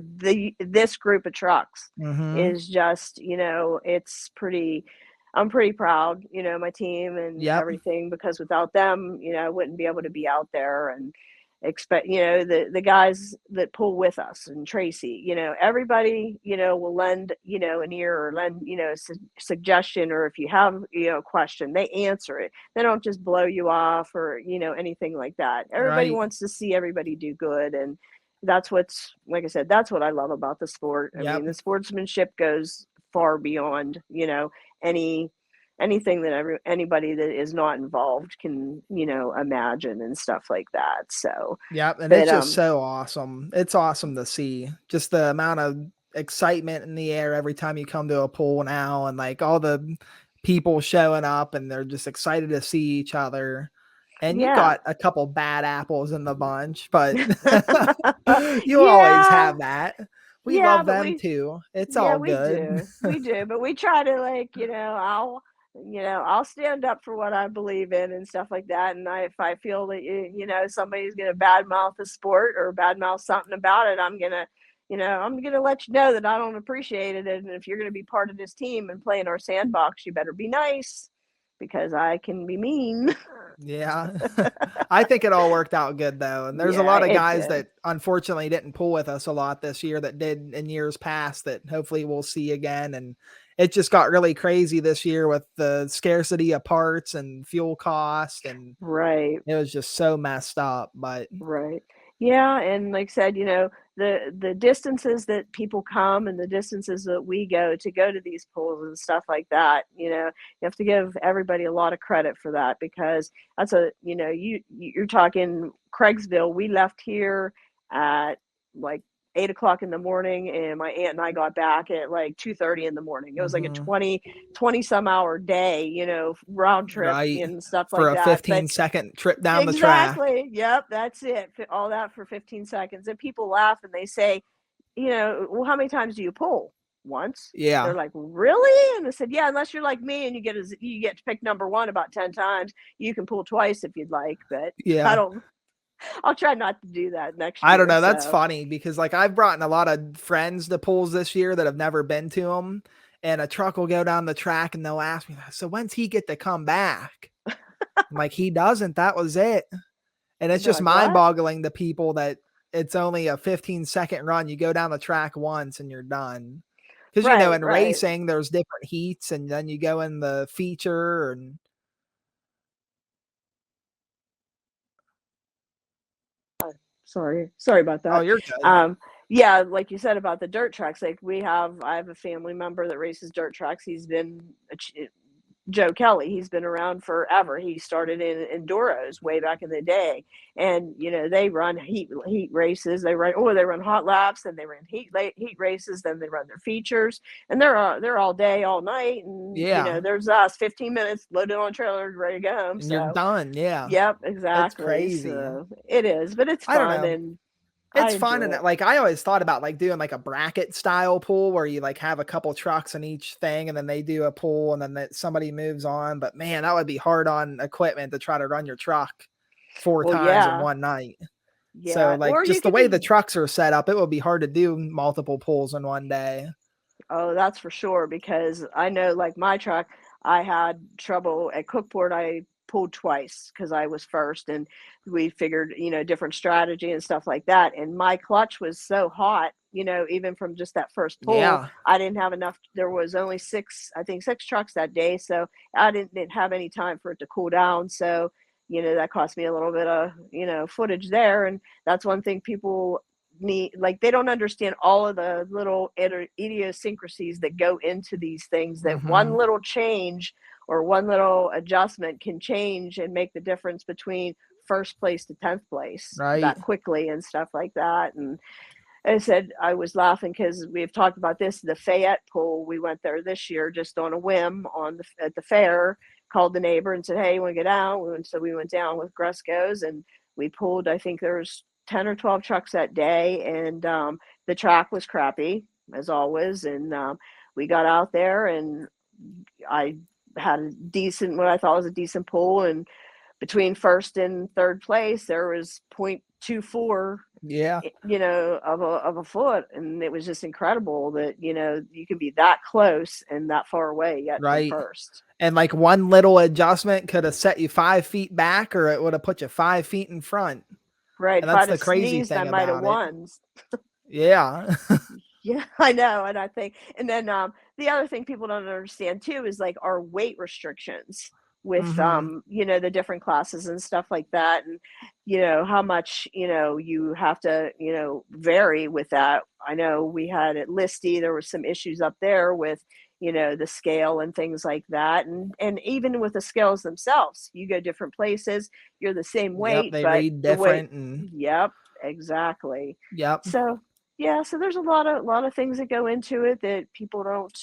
S2: this group of trucks
S1: Mhm.
S2: is just, you know, it's pretty, I'm pretty proud, you know, my team and
S1: Yep.
S2: everything, because without them, you know, I wouldn't be able to be out there. And expect, the guys that pull with us and Tracy, everybody, will lend, an ear or lend, suggestion, or if you have, a question, they answer it. They don't just blow you off or, anything like that. Everybody
S1: Right.
S2: wants to see everybody do good. And that's what's, like I said, that's what I love about the sport. I
S1: Yep.
S2: mean, the sportsmanship goes far beyond, any anything that anybody that is not involved can, imagine and stuff like that. So,
S1: Yep. And
S2: but
S1: it's just so awesome. It's awesome to see just the amount of excitement in the air every time you come to a pool now, and like all the people showing up and they're just excited to see each other. And you
S2: yeah.
S1: got a couple bad apples in the bunch, but you always
S2: Yeah.
S1: have that. We
S2: Yeah,
S1: love
S2: but
S1: them
S2: we
S1: too. It's
S2: yeah,
S1: all
S2: we
S1: good.
S2: do. We do, but we try to, like, I'll stand up for what I believe in and stuff like that. And if I feel that somebody's gonna badmouth the sport or badmouth something about it, I'm gonna let you know that I don't appreciate it. And if you're gonna be part of this team and play in our sandbox, you better be nice because I can be mean.
S1: Yeah. I think it all worked out good though. And there's a
S2: Yeah,
S1: lot of
S2: it
S1: guys
S2: did.
S1: that unfortunately didn't pull with us a lot this year that did in years past that hopefully we'll see again. And it just got really crazy this year with the scarcity of parts and fuel cost. And
S2: Right.
S1: it was just so messed up. But
S2: Right. Yeah, and like I said, the distances that people come and the distances that we go to these pools and stuff like that, you have to give everybody a lot of credit for that because that's you're talking Craigsville. We left here at like 8 o'clock in the morning, and my aunt and I got back at like 2:30 in the morning. It was like a
S1: mhm,
S2: 20 some hour day, round trip
S1: right.
S2: and stuff
S1: For
S2: like
S1: a
S2: that. But
S1: 15-second trip down the track.
S2: exactly. Yep, that's it. All that for 15 seconds. And people laugh and they say, "Well, how many times do you pull?" Once. They're
S1: Yeah.
S2: like, "Really?" And I said, "Yeah, unless you're like me and you get to pick number one about 10 times. You can pull twice if you'd like, but I
S1: Yeah.
S2: don't I'll try not to do that next
S1: I don't
S2: year."
S1: know. That's
S2: So,
S1: funny because like I've brought in a lot of friends to pools this year that have never been to them, and a truck will go down the track and they'll ask me, "So when's he get to come back?" I'm like, "He doesn't. That was it." And it's
S2: they're
S1: just
S2: like, "What?"
S1: mind-boggling to people that it's only a 15-second run. You go down the track once and you're done. Because
S2: Right,
S1: in
S2: right.
S1: racing, there's different heats, and then you go in the feature, and
S2: Sorry about
S1: oh,
S2: that.
S1: you're good.
S2: Um, yeah, like you said about the dirt tracks, like I have a family member that races dirt tracks. He's been Joe Kelly. He's been around forever. He started in enduros way back in the day, and they run heat races. They run hot laps, then they run heat races, then they run their features, and they're all day, all night, and
S1: Yeah.
S2: there's us 15 minutes loaded on a trailer, ready to go home.
S1: And you're
S2: So,
S1: done. Yeah.
S2: yep,
S1: It's
S2: exactly.
S1: crazy.
S2: So it is, but it's
S1: I don't
S2: fun,
S1: know.
S2: and I
S1: It's fun,
S2: enjoy
S1: and
S2: it.
S1: like I always thought about like doing like a bracket style pool where you like have a couple trucks in each thing, and then they do a pool, and then somebody moves on. But man, that would be hard on equipment to try to run your truck four
S2: Well,
S1: times in
S2: yeah,
S1: one night. So
S2: yeah.
S1: like
S2: Or you
S1: just the
S2: could
S1: way the
S2: do.
S1: trucks are set up, it would be hard to do multiple pools in one day.
S2: Oh, that's for sure. Because I know, like my truck, I had trouble at Cookport. I pulled twice because I was first, and we figured, different strategy and stuff like that. And my clutch was so hot, even from just that first pull,
S1: Yeah.
S2: I didn't have enough. There was only I think six trucks that day, so I didn't have any time for it to cool down. So, that cost me a little bit of, footage there. And that's one thing people need, like, they don't understand all of the little idiosyncrasies that go into these things, that one
S1: Hmm.
S2: little change or one little adjustment can change and make the difference between first place to 10th place
S1: Right.
S2: that quickly and stuff like that. And I said, I was laughing because we've talked about this, the Fayette pool. We went there this year just on a whim at the fair, called the neighbor and said, "Hey, you want to get down?" So we went down with Gresco's, and we pulled, I think there was 10 or 12 trucks that day. And the track was crappy as always. And we got out there, and I had what I thought was a decent pull. And between first and third place, there was 0.24,
S1: Yeah.
S2: of a foot. And it was just incredible that, you can be that close and that far away yet from
S1: Right.
S2: first.
S1: And like one little adjustment could have set you 5 feet back, or it would have put you 5 feet in front.
S2: Right.
S1: And
S2: If
S1: that's
S2: I'd
S1: the
S2: have
S1: crazy
S2: sneezed, I
S1: thing
S2: might have
S1: about it.
S2: won.
S1: Yeah.
S2: Yeah, I know, and I think and then, the other thing people don't understand too is, like, our weight restrictions with,
S1: Hmm.
S2: the different classes and stuff like that, and, how much, you have to, vary with that. I know we had at Listy, there were some issues up there with, the scale and things like that, and even with the scales themselves, you go different places, you're the same
S1: Yep.
S2: weight,
S1: They
S2: but
S1: read
S2: the weight.
S1: different and
S2: Yep, exactly.
S1: yep.
S2: So, yeah, so there's a lot of things that go into it that people don't,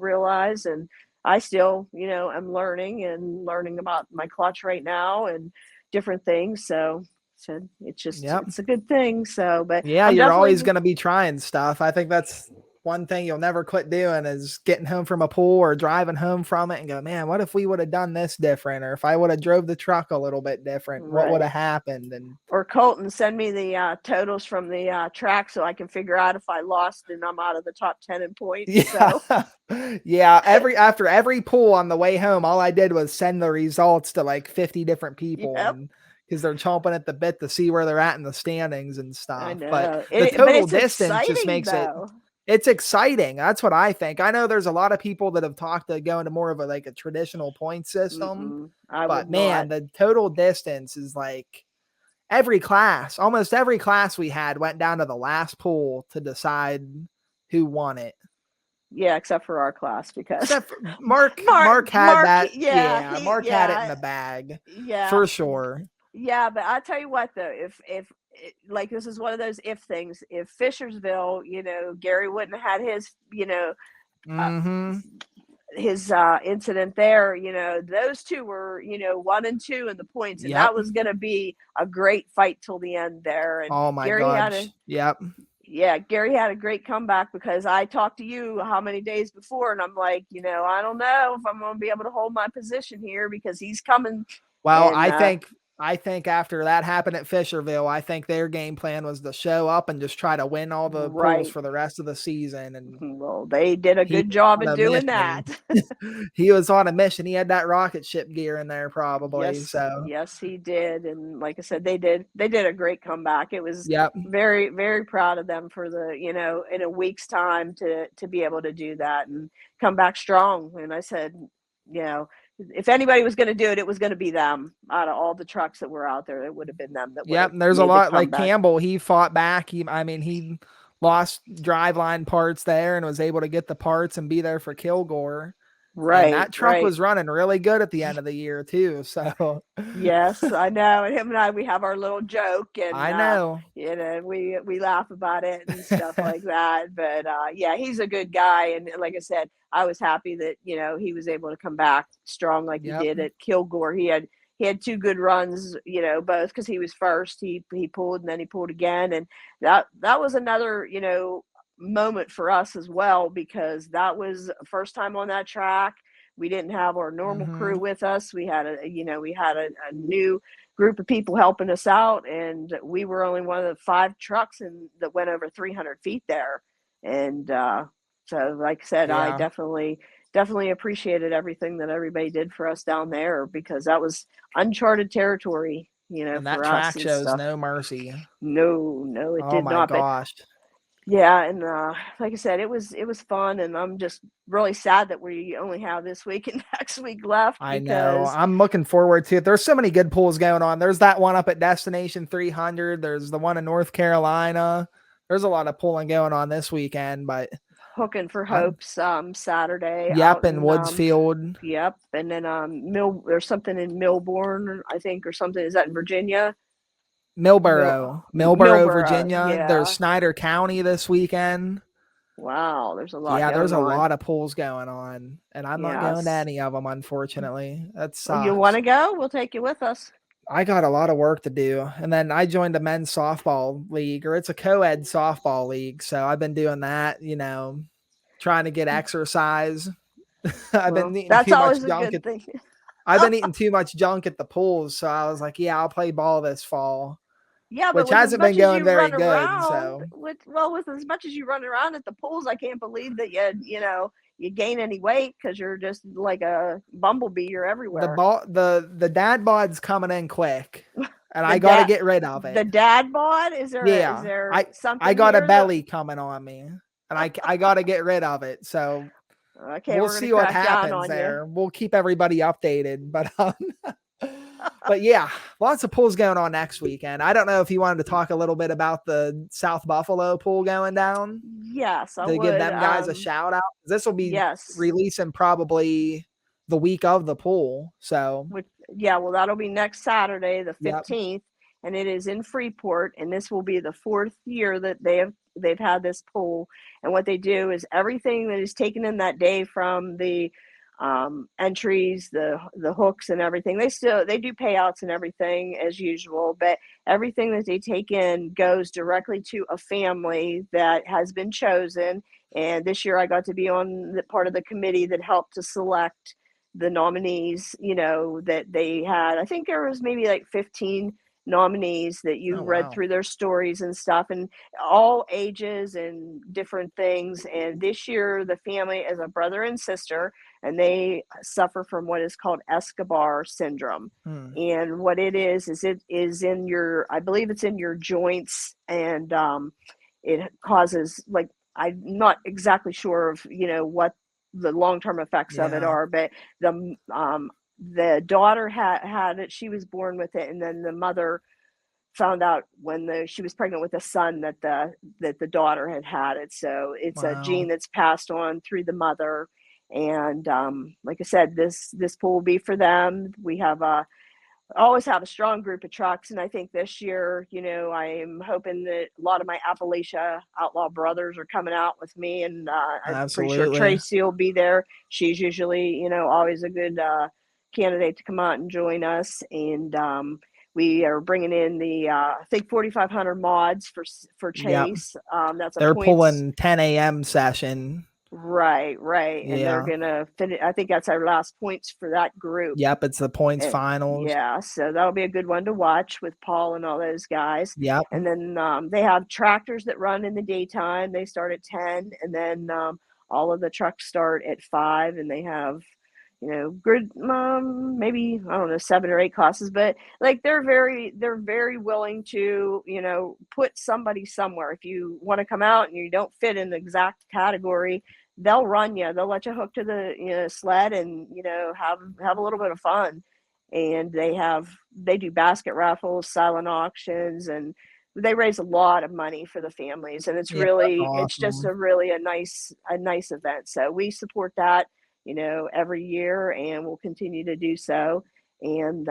S2: realize, and I still, am learning about my clutch right now and different things. So
S1: Yep.
S2: it's a good thing. So, but
S1: Yeah,
S2: I'm
S1: you're always
S2: definitely
S1: going to be trying stuff. I think that's one thing you'll never quit doing is getting home from a pool or driving home from it and go, man, what if we would have done this different? Or if I would have drove the truck a little bit different, what would
S2: right.
S1: have happened? And
S2: Or Colton, send me the totals from the track so I can figure out if I lost and I'm out of the top 10 in points. So,
S1: yeah, yeah. After every pool on the way home, all I did was send the results to like 50 different people,
S2: yep,
S1: and because they're chomping at the bit to see where they're at in the standings and
S2: I
S1: stuff. But
S2: know.
S1: the
S2: But
S1: total
S2: it's
S1: distance just
S2: exciting
S1: makes it
S2: though.
S1: it's exciting. That's what I think. I know there's a lot of people that have talked to going to more of a like a traditional point system,
S2: Mm-mm, I
S1: but
S2: would
S1: man,
S2: not.
S1: the total distance is like almost every class we had went down to the last pool to decide who won it.
S2: Yeah, except for our class because
S1: Except for Mark.
S2: Mark,
S1: Mark had
S2: Mark,
S1: that.
S2: yeah,
S1: Yeah,
S2: he,
S1: Mark had it in
S2: yeah,
S1: the bag
S2: yeah,
S1: for sure.
S2: yeah. But I tell you what, though, if like this is one of those if things. If Fishersville, Gary wouldn't have had his, uh,
S1: Mm-hmm.
S2: his incident there. Those two were, 1 and 2 in the points, and
S1: Yep.
S2: that was going to be a great fight till the end there. And
S1: Oh my
S2: Gary had a
S1: gosh. Yep.
S2: Yeah, Gary had a great comeback because I talked to you how many days before, and I'm like, I don't know if I'm going to be able to hold my position here because he's coming.
S1: Well,
S2: And
S1: I think after that happened at Fisherville, I think their game plan was to show up and just try to win all the pools
S2: right,
S1: for the rest of the season. And
S2: well, they did a
S1: he
S2: good job
S1: was
S2: of
S1: on a
S2: doing that.
S1: mission. He was on a mission. He had that rocket ship gear in there probably.
S2: Yes,
S1: So
S2: yes, he did, and like I said, they did a great comeback. It was
S1: yep.
S2: very, very proud of them for the in a week's time to be able to do that and come back strong. And I said, you know, if anybody was going to do it, it was going to be them. Out of all the trucks that were out there, it would have been them that would
S1: Yep.
S2: have
S1: There's a
S2: made the
S1: lot like
S2: comeback.
S1: Campbell. He fought back. He lost driveline parts there and was able to get the parts and be there for Kilgore. And
S2: Right,
S1: that truck
S2: right.
S1: was running really good at the end of the year too. So
S2: Yes, I know. And him and I, we have our little joke, and
S1: I know.
S2: we laugh about it and stuff like that. But yeah, he's a good guy, and like I said, I was happy that he was able to come back strong like he
S1: Yep.
S2: did at Kilgore. He had 2 good runs, both because he was first. He pulled and then he pulled again, and that was another moment for us as well because that was first time on that track. We didn't have our normal crew
S1: Hmm.
S2: with us. We had a new group of people helping us out, and we were only one of the 5 trucks that went over 300 feet there. And so, like I said, I
S1: Yeah.
S2: definitely appreciated everything that everybody did for us down there because that was uncharted territory,
S1: And that
S2: for us
S1: track
S2: and
S1: shows
S2: stuff.
S1: no mercy.
S2: No, no, it
S1: Oh
S2: did
S1: my
S2: not. But
S1: gosh.
S2: yeah, and like I said, it was fun, and I'm just really sad that we only have this week and next week left
S1: I know.
S2: because
S1: I'm looking forward to it. There's so many good pools going on. There's that one up at Destination 300. There's the one in North Carolina. There's a lot of pulling going on this weekend, but
S2: Hooking for
S1: I'm
S2: Hopes Saturday
S1: yep
S2: out
S1: in
S2: in
S1: Woodsfield,
S2: yep, and then there's something in Milbourne, I think, or something. Is that in Virginia?
S1: Millboro,
S2: Millboro,
S1: Virginia. There's
S2: yeah.
S1: Snyder County this weekend.
S2: Wow, there's a lot
S1: Yeah, there's
S2: going
S1: a
S2: on.
S1: lot of pools going on, and I'm not going to
S2: Yes.
S1: any of them, unfortunately. That
S2: You want
S1: sucks.
S2: to go? We'll take you with us.
S1: I got a lot of work to do. And then I joined a men's softball league, or it's a co-ed softball league. So I've been doing that, trying to get exercise. I've
S2: Well,
S1: been eating
S2: that's
S1: too much
S2: always a
S1: junk
S2: good
S1: at
S2: thing.
S1: I've been eating too much junk at the pools. So I was like, yeah, I'll play ball this fall,
S2: Yeah, but
S1: which
S2: with as
S1: hasn't been
S2: much as
S1: going
S2: you
S1: very
S2: run
S1: good.
S2: around,
S1: So
S2: with as much as you run around at the pools, I can't believe that you gain any weight because you're just like a bumblebee. You're
S1: the
S2: everywhere.
S1: ball the dad bod's coming in quick. and
S2: The
S1: I got to
S2: dad,
S1: get rid of
S2: the
S1: it.
S2: dad bod. Is
S1: Yeah,
S2: there
S1: I
S2: something
S1: got a
S2: here
S1: belly coming on me, and I got to get rid of it. So
S2: okay,
S1: we'll
S2: we're gonna
S1: see what
S2: crack down
S1: happens
S2: on you.
S1: there. We'll keep everybody updated, but yeah, lots of pulls going on next weekend. I don't know if you wanted to talk a little bit about the South Buffalo pool going down
S2: Yes, I
S1: to give
S2: would.
S1: them guys a shout out. This will be
S2: Yes.
S1: releasing probably the week of the pool. So
S2: Yeah, well, that'll be next Saturday, the
S1: yep.
S2: 15th, and it is in Freeport, and this will be the 4th year that they've had this pool. And what they do is everything that is taken in that day, from the entries, the hooks and everything, they do payouts and everything as usual, but everything that they take in goes directly to a family that has been chosen. And this year I got to be on the part of the committee that helped to select the nominees, that they had. I think there was maybe like 15 nominees that you
S1: Oh,
S2: read
S1: wow.
S2: through their stories and stuff, and all ages and different things. And this year the family is a brother and sister, and they suffer from what is called Escobar Syndrome. And what it is it is in your, I believe it's in your joints, and it causes, like, I'm not exactly sure of what the long-term effects of it
S1: Yeah.
S2: are, but the daughter had it. She was born with it, and then the mother found out when she was pregnant with a son that the daughter had it. So it's a
S1: Wow.
S2: gene that's passed on through the mother. And like I said, this pool will be for them. We have always have a strong group of trucks, and I think this year, I'm hoping that a lot of my Appalachia Outlaw brothers are coming out with me, and I'm pretty sure
S1: Absolutely.
S2: Tracy will be there. She's usually, always a good candidate to come out and join us. And we are bringing in the I think 4,500 mods for
S1: Yep.
S2: Chase. That's a
S1: They're
S2: points.
S1: pulling 10 a.m. session.
S2: Right. And they're
S1: Yeah.
S2: gonna finish. I think that's our last points for that group.
S1: Yep. It's the points finals.
S2: Yeah, so that'll be a good one to watch with Paul and all those guys.
S1: Yep.
S2: And then they have tractors that run in the daytime. They start at 10, and then all of the trucks start at 5, and they have, good, maybe, I don't know, 7 or 8 classes, but like they're very willing to, put somebody somewhere. If you want to come out and you don't fit in the exact category, they'll run you. They'll let you hook to the sled, and have a little bit of fun. And they do basket raffles, silent auctions, and they raise a lot of money for the families. And
S1: Yeah. That's
S2: it's just
S1: awesome.
S2: a nice event. So we support that, every year, and we'll continue to do so. And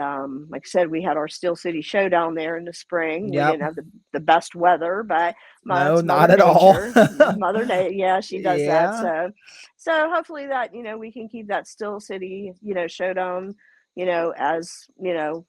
S2: like I said, we had our Steel City Showdown there in the spring. We
S1: Yep.
S2: didn't have the best weather, but
S1: No,
S2: it's Mother
S1: not at all.
S2: Nature. Mother Day, yeah, she does that.
S1: Yeah.
S2: So hopefully that we can keep that Steel City Showdown, as on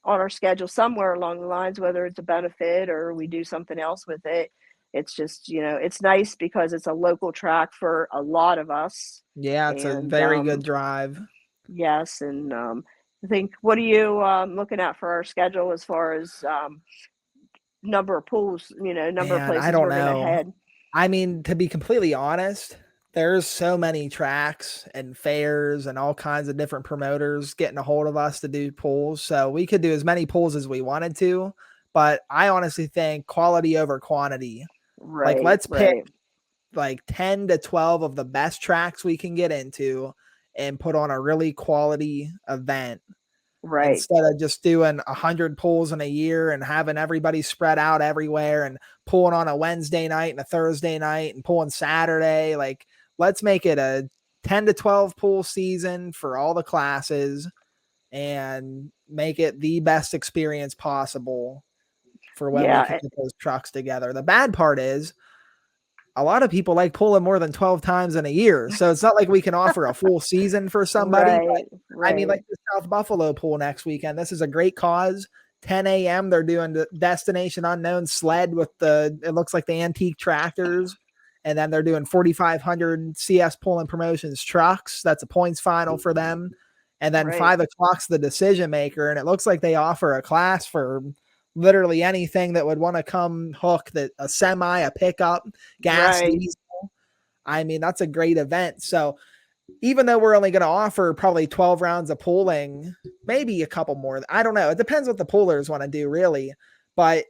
S2: our schedule somewhere along the lines, whether it's a benefit or we do something else with it. It's just, it's nice because it's a local track for a lot of us.
S1: Yeah. It's a
S2: And
S1: very good drive.
S2: yes, and I think, what are you looking at for our schedule as far as number of pools, number of
S1: Man, I
S2: places
S1: don't
S2: we're going to
S1: know.
S2: head?
S1: I mean, to be completely honest, there's so many tracks and fairs and all kinds of different promoters getting a hold of us to do pulls. So we could do as many pulls as we wanted to, but I honestly think quality over quantity. Like,
S2: Right,
S1: let's pick
S2: right,
S1: like 10 to 12 of the best tracks we can get into and put on a really quality event,
S2: right,
S1: instead of just doing 100 pulls in a year and having everybody spread out everywhere and pulling on a Wednesday night and a Thursday night and pulling Saturday. Like, let's make it a 10 to 12 pool season for all the classes and make it the best experience possible for when we can
S2: yeah,
S1: get those trucks together. The bad part is a lot of people like pulling more than 12 times in a year. So it's not like we can offer a full season for somebody. But
S2: right,
S1: I mean, like
S2: right,
S1: the South Buffalo pool next weekend, this is a great cause. 10 a.m. They're doing the Destination Unknown sled with it looks like the antique tractors. And then they're doing 4,500 CS Pulling Promotions trucks. That's a points final for them. And then
S2: right,
S1: 5 o'clock's the decision maker. And it looks like they offer a class for literally anything that would want to come hook, that a semi, a pickup, gas,
S2: right.
S1: diesel. I mean, that's a great event. So even though we're only going to offer probably 12 rounds of pooling, maybe a couple more. I don't know. It depends what the poolers want to do, really. But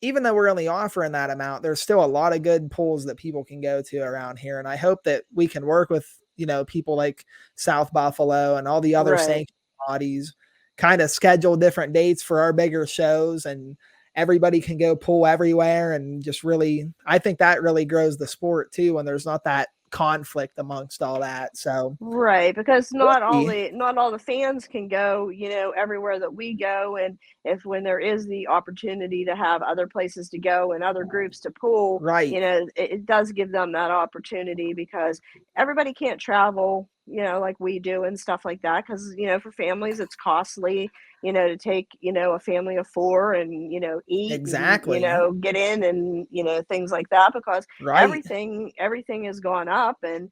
S1: even though we're only offering that amount, there's still a lot of good pools that people can go to around here. And I hope that we can work with, people like South Buffalo and all the other
S2: Right.
S1: sanctioned bodies, kind of schedule different dates for our bigger shows, and everybody can go pool everywhere. And just really, I think that really grows the sport too, when there's not that conflict amongst all that. So
S2: Right, because
S1: we'll
S2: not all
S1: see.
S2: the fans can go, everywhere that we go, and if when there is the opportunity to have other places to go and other groups to pool,
S1: Right.
S2: it does give them that opportunity because everybody can't travel, like we do and stuff like that. Because for families it's costly, to take, a family of four and, eat and,
S1: Exactly.
S2: get in and, things like that because
S1: Right.
S2: everything has gone up and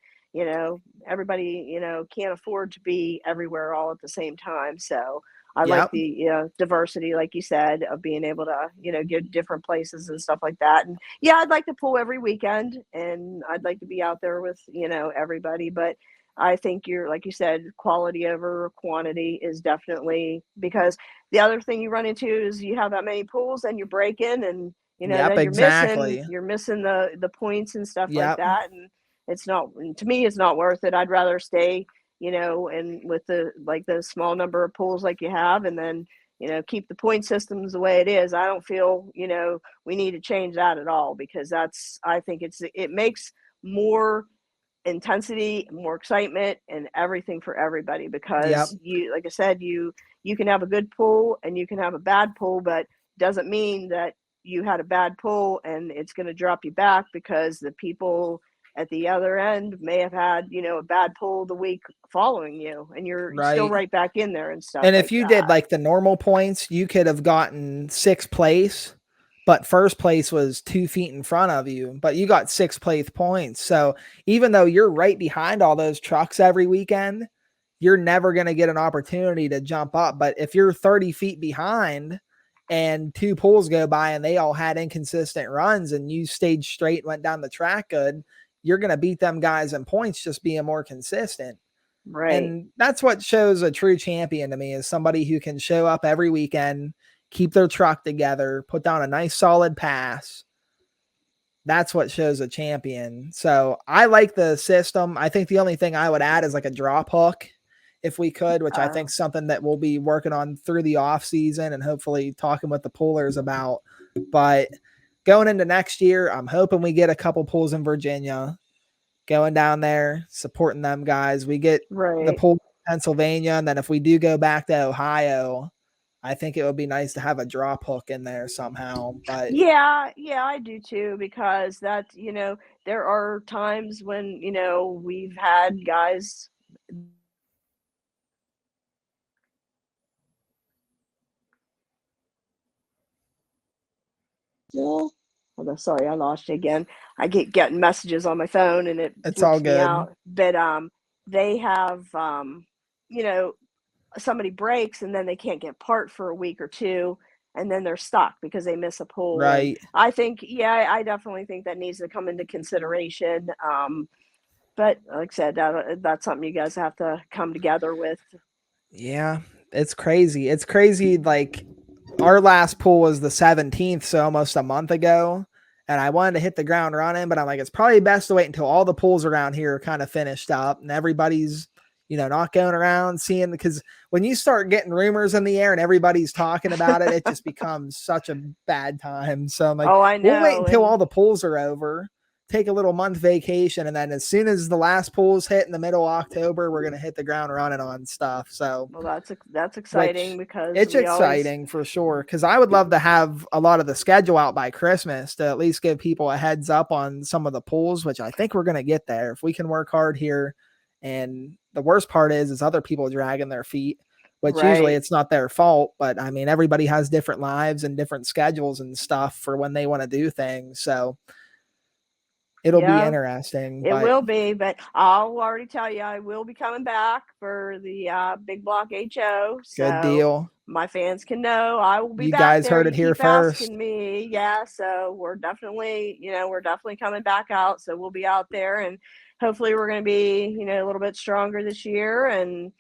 S2: everybody, can't afford to be everywhere all at the same time. So I like
S1: Yep.
S2: the diversity, like you said, of being able to, get different places and stuff like that. And yeah, I'd like to pull every weekend and I'd like to be out there with, everybody. But I think you're, like you said, quality over quantity is definitely because the other thing you run into is you have that many pools and you're breaking and,
S1: Yep.
S2: then
S1: Exactly.
S2: you're missing the points and stuff like
S1: Yep.
S2: that. And it's not, to me, it's not worth it. I'd rather stay, and with the small number of pools like you have, and then, keep the point systems the way it is. I don't feel, we need to change that at all because I think it makes more intensity, more excitement and everything for everybody
S1: Yep.
S2: because like I said, you can have a good pool and you can have a bad pool, but doesn't mean that you had a bad pull and it's going to drop you back because the people at the other end may have had, a bad pull the week following you and you're still
S1: Right.
S2: right back in there and stuff
S1: And if
S2: like
S1: you did
S2: that.
S1: like the normal points, you could have gotten sixth place, but first place was 2 feet in front of you, but you got sixth place points. So even though you're right behind all those trucks every weekend, you're never going to get an opportunity to jump up. But if you're 30 feet behind and two pools go by and they all had inconsistent runs and you stayed straight and went down the track good, you're going to beat them guys in points just being more consistent.
S2: Right.
S1: And that's what shows a true champion to me, is somebody who can show up every weekend, keep their truck together, put down a nice solid pass. That's what shows a champion. So I like the system. I think the only thing I would add is like a drop hook if we could, which I think is something that we'll be working on through the off season and hopefully talking with the poolers about. But going into next year, I'm hoping we get a couple pools in Virginia, going down there, supporting them guys. We get the
S2: Right.
S1: pool in Pennsylvania, and then if we do go back to Ohio, I think it would be nice to have a drop hook in there somehow. But
S2: Yeah, yeah, I do too, because that, there are times when, we've had guys. Yeah. Although, sorry, I lost you again. I get getting messages on my phone and it
S1: it's all
S2: flips me
S1: good.
S2: out. But they have you know, somebody breaks and then they can't get part for a week or two and then they're stuck because they miss a pull. And
S1: Right.
S2: I think, yeah, I definitely think that needs to come into consideration. But like I said, that's something you guys have to come together with.
S1: Yeah. It's crazy. It's crazy. Like, our last pool was the 17th, so almost a month ago. And I wanted to hit the ground running, but I'm like, it's probably best to wait until all the pools around here are kind of finished up and everybody's, not going around seeing, because when you start getting rumors in the air and everybody's talking about it, it just becomes such a bad time. So I'm like,
S2: Oh, I
S1: we'll wait
S2: know.
S1: until
S2: And
S1: all the pools are over, take a little month vacation. And then as soon as the last pools hit in the middle of October, we're going to hit the ground running on stuff. So,
S2: well, that's exciting
S1: which
S2: because
S1: it's
S2: we always.
S1: exciting for sure. Cause I would love to have a lot of the schedule out by Christmas to at least give people a heads up on some of the pools, which I think we're going to get there if we can work hard here. And the worst part is other people dragging their feet, which usually
S2: Right.
S1: it's not their fault. But I mean, everybody has different lives and different schedules and stuff for when they want to do things. So it'll be
S2: Yeah,
S1: interesting,
S2: it
S1: but
S2: will be, but I'll already tell you I will be coming back for the Big Block HO.
S1: good
S2: So
S1: deal.
S2: my fans can know I will be
S1: You
S2: back
S1: guys
S2: there.
S1: heard
S2: You
S1: it here
S2: keep
S1: first.
S2: asking me. Yeah. So we're definitely coming back out. So we'll be out there, and hopefully we're going to be, a little bit stronger this year, and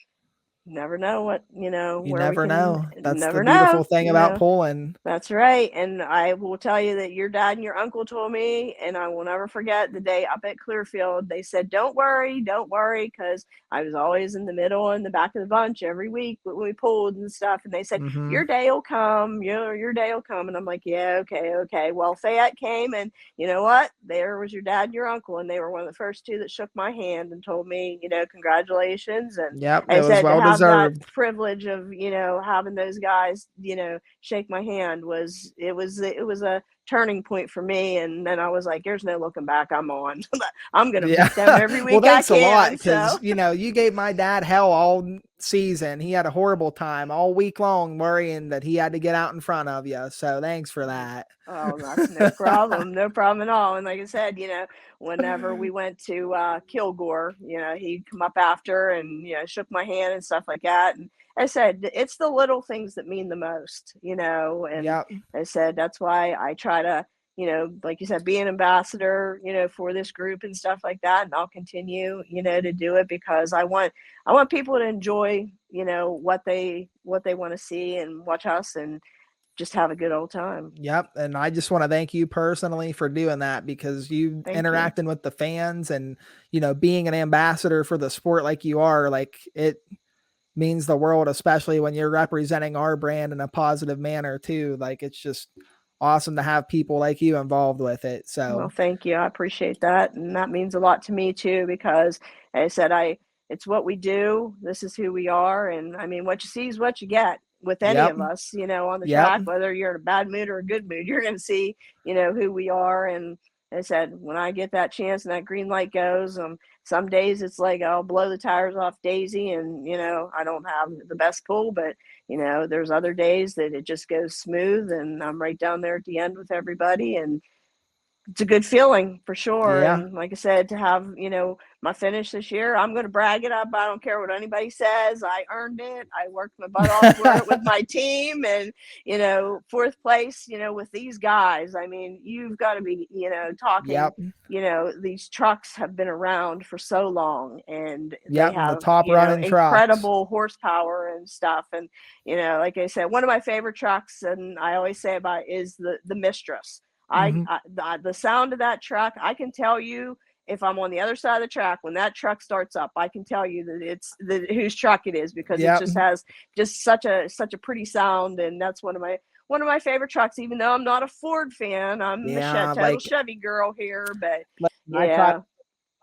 S2: never know what,
S1: You
S2: where we
S1: never
S2: can
S1: know. That's the
S2: never
S1: beautiful
S2: know,
S1: thing about pulling.
S2: That's right. And I will tell you that your dad and your uncle told me, and I will never forget the day up at Clearfield. They said, don't worry, because I was always in the middle and the back of the bunch every week when we pulled and stuff. And they said,
S1: Mm-hmm.
S2: your day will come, your day will come. And I'm like, yeah, okay. Well, Fayette came, and you know what? There was your dad and your uncle, and they were one of the first two that shook my hand and told me, congratulations. And
S1: Yep,
S2: I
S1: it was
S2: said to
S1: well
S2: have that
S1: deserved.
S2: privilege of, having those guys, shake my hand it was a turning point for me. And then I was like, there's no looking back. I'm on. I'm gonna
S1: Yeah.
S2: beat them every
S1: Well,
S2: week I
S1: thanks a lot,
S2: can.
S1: because
S2: So
S1: you gave my dad hell all season. He had a horrible time all week long worrying that he had to get out in front of you. So thanks for that.
S2: oh, that's no problem. No problem at all. And like I said, whenever we went to Kilgore, he'd come up after and shook my hand and stuff like that. And I said, it's the little things that mean the most, and
S1: Yep.
S2: I said that's why I try to, like you said, be an ambassador, for this group and stuff like that. And I'll continue, to do it, because I want people to enjoy, what they want to see and watch us, and just have a good old time.
S1: Yep. And I just want to thank you personally for doing that, because you
S2: Thank you.
S1: interacting with the fans and, being an ambassador for the sport like you are, like, it means the world, especially when you're representing our brand in a positive manner too. Like, it's just awesome to have people like you involved with it.
S2: Well,
S1: So,
S2: thank you. I appreciate that. And that means a lot to me too, because like I said, it's what we do. This is who we are. And I mean, what you see is what you get with any
S1: yep.
S2: of us, on the
S1: Yep.
S2: track, whether you're in a bad mood or a good mood, you're going to see, who we are. And like I said, when I get that chance and that green light goes, some days it's like I'll blow the tires off Daisy, and I don't have the best pull, but there's other days that it just goes smooth, and I'm right down there at the end with everybody, and it's a good feeling for sure.
S1: Yeah.
S2: And like I said, to have, my finish this year, I'm going to brag it up. I don't care what anybody says. I earned it. I worked my butt off for it with my team, and, fourth place, with these guys. I mean, you've got to be, talking,
S1: Yep.
S2: these trucks have been around for so long, and they
S1: Yep. And the
S2: have,
S1: top running trucks.
S2: incredible horsepower and stuff. And, like I said, one of my favorite trucks, and I always say about it, is the Mistress.
S1: Mm-hmm.
S2: The sound of that truck, I can tell you if I'm on the other side of the track when that truck starts up. I can tell you that it's whose truck it is, because it
S1: Yep.
S2: just has just such a pretty sound, and that's one of my favorite trucks. Even though I'm not a Ford fan, I'm a total Chevy girl here. But
S1: I try
S2: yeah,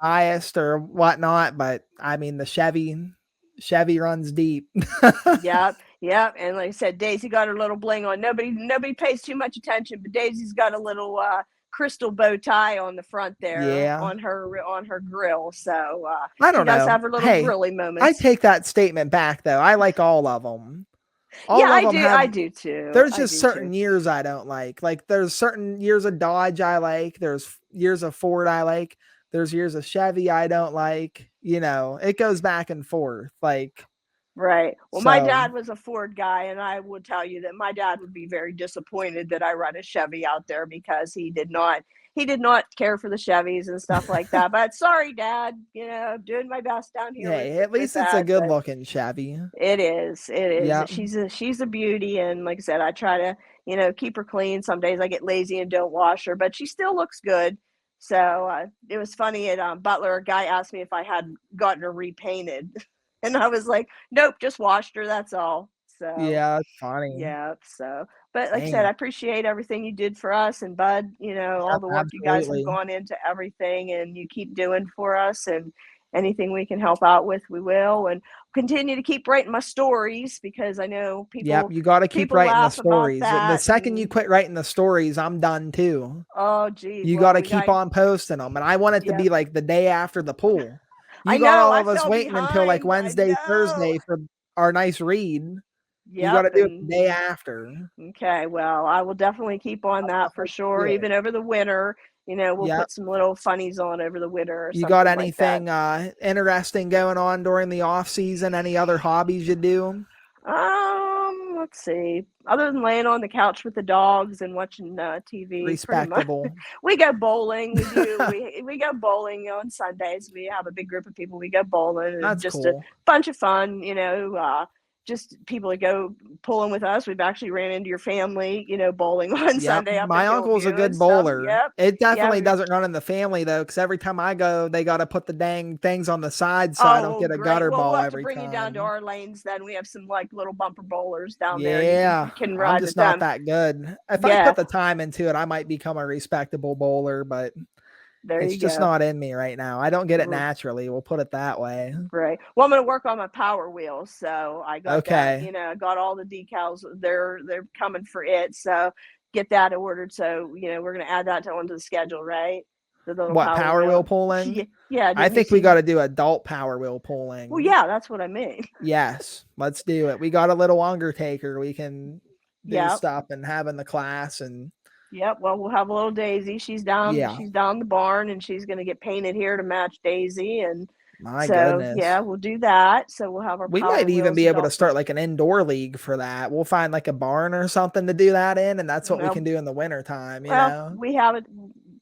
S1: biased or whatnot, but I mean, the Chevy runs deep.
S2: yep. And like I said, Daisy got her little bling on. Nobody pays too much attention, but Daisy's got a little crystal bow tie on the front there
S1: Yeah.
S2: on her grill. So
S1: I
S2: she
S1: don't
S2: does
S1: know.
S2: have her little
S1: Hey,
S2: grilly
S1: I
S2: moments.
S1: take that statement back though. I like all of them.
S2: Yeah,
S1: All of them have,
S2: I do too.
S1: there's just certain years I don't like. Like, there's certain years of Dodge I like. There's years of Ford I like. There's years of Chevy I don't like. It goes back and forth. Like,
S2: Right. Well, my
S1: so
S2: dad was a Ford guy, and I would tell you that my dad would be very disappointed that I run a Chevy out there, because he did not care for the Chevys and stuff like that. But sorry, Dad, doing my best down here
S1: hey,
S2: with
S1: at least it's a
S2: that.
S1: good
S2: But
S1: looking Chevy.
S2: it is. It is.
S1: Yep.
S2: She's a beauty, and like I said, I try to keep her clean. Some days I get lazy and don't wash her, but she still looks good. So it was funny at Butler. A guy asked me if I had gotten her repainted, and I was like, "Nope, just washed her. That's all." So
S1: Yeah, it's funny.
S2: yeah. So, but like I said,
S1: Dang.
S2: I appreciate everything you did for us, and Bud.
S1: Yep,
S2: All the work you guys have
S1: absolutely.
S2: gone into everything, and you keep doing for us, and anything we can help out with, we will. And continue to keep writing my stories, because I know
S1: Yep,
S2: people
S1: you got to keep
S2: people
S1: writing the
S2: laugh about
S1: stories. The
S2: that.
S1: second you
S2: And
S1: quit writing the stories, I'm done too.
S2: oh geez,
S1: You got
S2: well
S1: to
S2: we
S1: keep
S2: got
S1: on posting them, and I want it to
S2: yep.
S1: be like the day after the pool.
S2: I
S1: You got
S2: know
S1: all
S2: I
S1: of us
S2: fell
S1: waiting until like
S2: behind. I
S1: Wednesday,
S2: know.
S1: Thursday for our nice read. You got
S2: Yep.
S1: to do it the
S2: And
S1: day after.
S2: okay, well, I will definitely keep on
S1: I'll
S2: that for
S1: definitely
S2: sure.
S1: do it.
S2: Even over the winter, we'll
S1: Yep.
S2: put some little funnies on over the winter or
S1: You got
S2: something like that.
S1: anything interesting going on during the off season? Any other hobbies you do?
S2: let's see. Other than laying on the couch with the dogs and watching TV,
S1: Respectable.
S2: pretty much. We go bowling. We go bowling on Sundays. We have a big group of people. We go bowling.
S1: That's
S2: just
S1: cool.
S2: a bunch of fun, just people that go pulling with us. We've actually ran into your family, bowling on Sunday.
S1: My uncle's a good bowler.
S2: Yep.
S1: It definitely doesn't run in the family though, because every time I go, they got to put the dang things on the side so I don't get a gutter ball
S2: we'll have
S1: every
S2: to bring
S1: time.
S2: You down to our lanes. Then we have some like little bumper bowlers down there.
S1: Yeah,
S2: you can ride
S1: I'm just
S2: with
S1: not
S2: them.
S1: that good. If I put the time into it, I might become a respectable bowler, but it's just not in me right now. I don't get it naturally. We'll put it that way.
S2: Right. Well, I'm going to work on my power wheels. So I got that, I got all the decals. They're coming for it. So get that ordered. So, we're going to add that onto the schedule, right? The little
S1: power wheel pulling?
S2: Yeah.
S1: I think we got to do adult power wheel pulling.
S2: Well, yeah, that's what I mean.
S1: Yes. Let's do it. We got a little Undertaker. We can do stuff and have in the class and
S2: Yep. Well, we'll have a little Daisy. She's down. Yeah. She's down the barn, and she's going to get painted here to match Daisy. And
S1: my goodness.
S2: Yeah, we'll do that. So we'll have our.
S1: We might even be able to start like an indoor league for that. We'll find like a barn or something to do that in, and that's what we can do in the winter time. You know,
S2: we have it.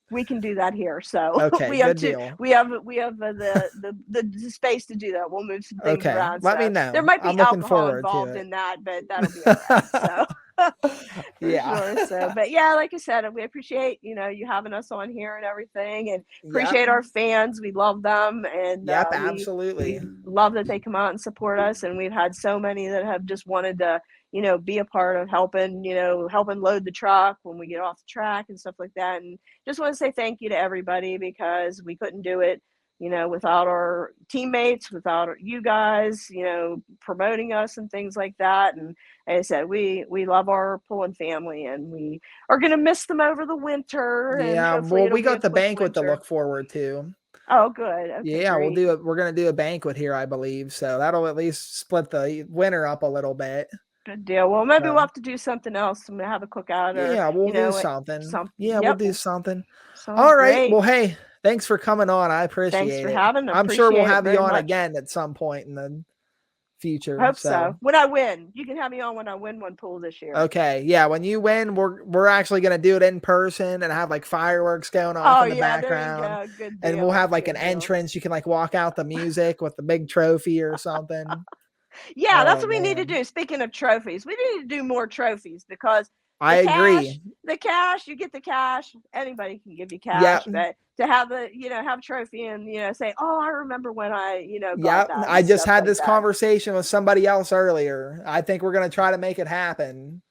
S2: We can do that here. So
S1: okay,
S2: we have
S1: deal.
S2: We have the space to do that. We'll move some things around.
S1: Let me know.
S2: There might be alcohol involved in that, but that'll be all right. So.
S1: Yeah.
S2: Sure. So, but yeah, like I said, we appreciate you having us on here and everything, and appreciate our fans. We love them, and
S1: absolutely
S2: we love that they come out and support us. And we've had so many that have just wanted to be a part of helping load the truck when we get off the track and stuff like that. And just want to say thank you to everybody, because we couldn't do it without our teammates, without you guys, promoting us and things like that. And like I said, we love our pulling family, and we are going to miss them over the winter.
S1: Yeah. Well, we got the banquet to look forward to.
S2: Oh, good. Okay,
S1: yeah. Great. We're going to do a banquet here, I believe. So that'll at least split the winter up a little bit.
S2: Good deal. Well, maybe we'll have to do something else. I'm going to have a cookout. Or,
S1: we'll do something. Yeah,
S2: we'll
S1: do something. All right. Great. Well, hey, thanks for coming on. I appreciate it.
S2: Thanks for having me.
S1: I'm sure we'll have you on again at some point in the future.
S2: Hope so. When I win. You can have me on when I win one pool this year.
S1: Okay. Yeah. When you win, we're actually going to do it in person and have like fireworks going off in the background.
S2: There you go. Good deal.
S1: And we'll have like an entrance. You can like walk out the music with the big trophy or something.
S2: Yeah, that's what we need to do. Speaking of trophies, we need to do more trophies, because
S1: I agree.
S2: The cash, you get the cash. Anybody can give you cash, but to have have a trophy and say, "Oh, I remember when I got that."
S1: I just had this conversation with somebody else earlier. I think we're gonna try to make it happen.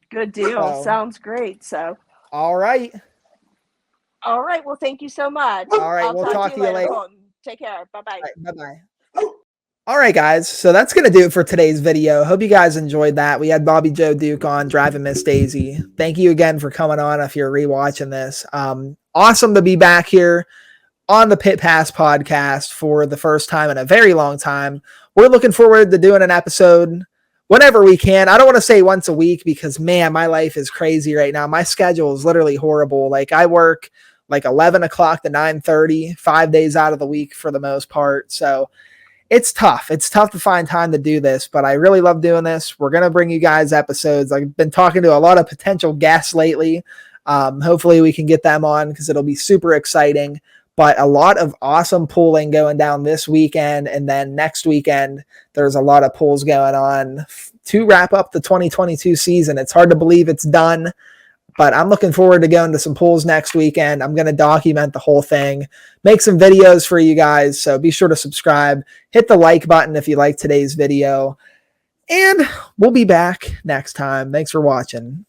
S2: Good deal. Sounds great. So.
S1: All right.
S2: Well, thank you so much.
S1: All right, we'll talk to you later.
S2: Take care. Bye-bye.
S1: Bye-bye. All right, guys. So that's going to do it for today's video. Hope you guys enjoyed that. We had Bobbi Jo Duke on Drivin Miss Daisy. Thank you again for coming on if you're rewatching this. Awesome to be back here on the Pit Pass podcast for the first time in a very long time. We're looking forward to doing an episode whenever we can. I don't want to say once a week, because, man, my life is crazy right now. My schedule is literally horrible. Like, I work like 11 o'clock to 9:30, 5 days out of the week for the most part. So it's tough. It's tough to find time to do this, but I really love doing this. We're going to bring you guys episodes. I've been talking to a lot of potential guests lately. Hopefully we can get them on, because it'll be super exciting. But a lot of awesome pulling going down this weekend. And then next weekend, there's a lot of pulls going on to wrap up the 2022 season. It's hard to believe it's done, but I'm looking forward to going to some pulls next weekend. I'm going to document the whole thing, make some videos for you guys. So be sure to subscribe, hit the like button if you like today's video, and we'll be back next time. Thanks for watching.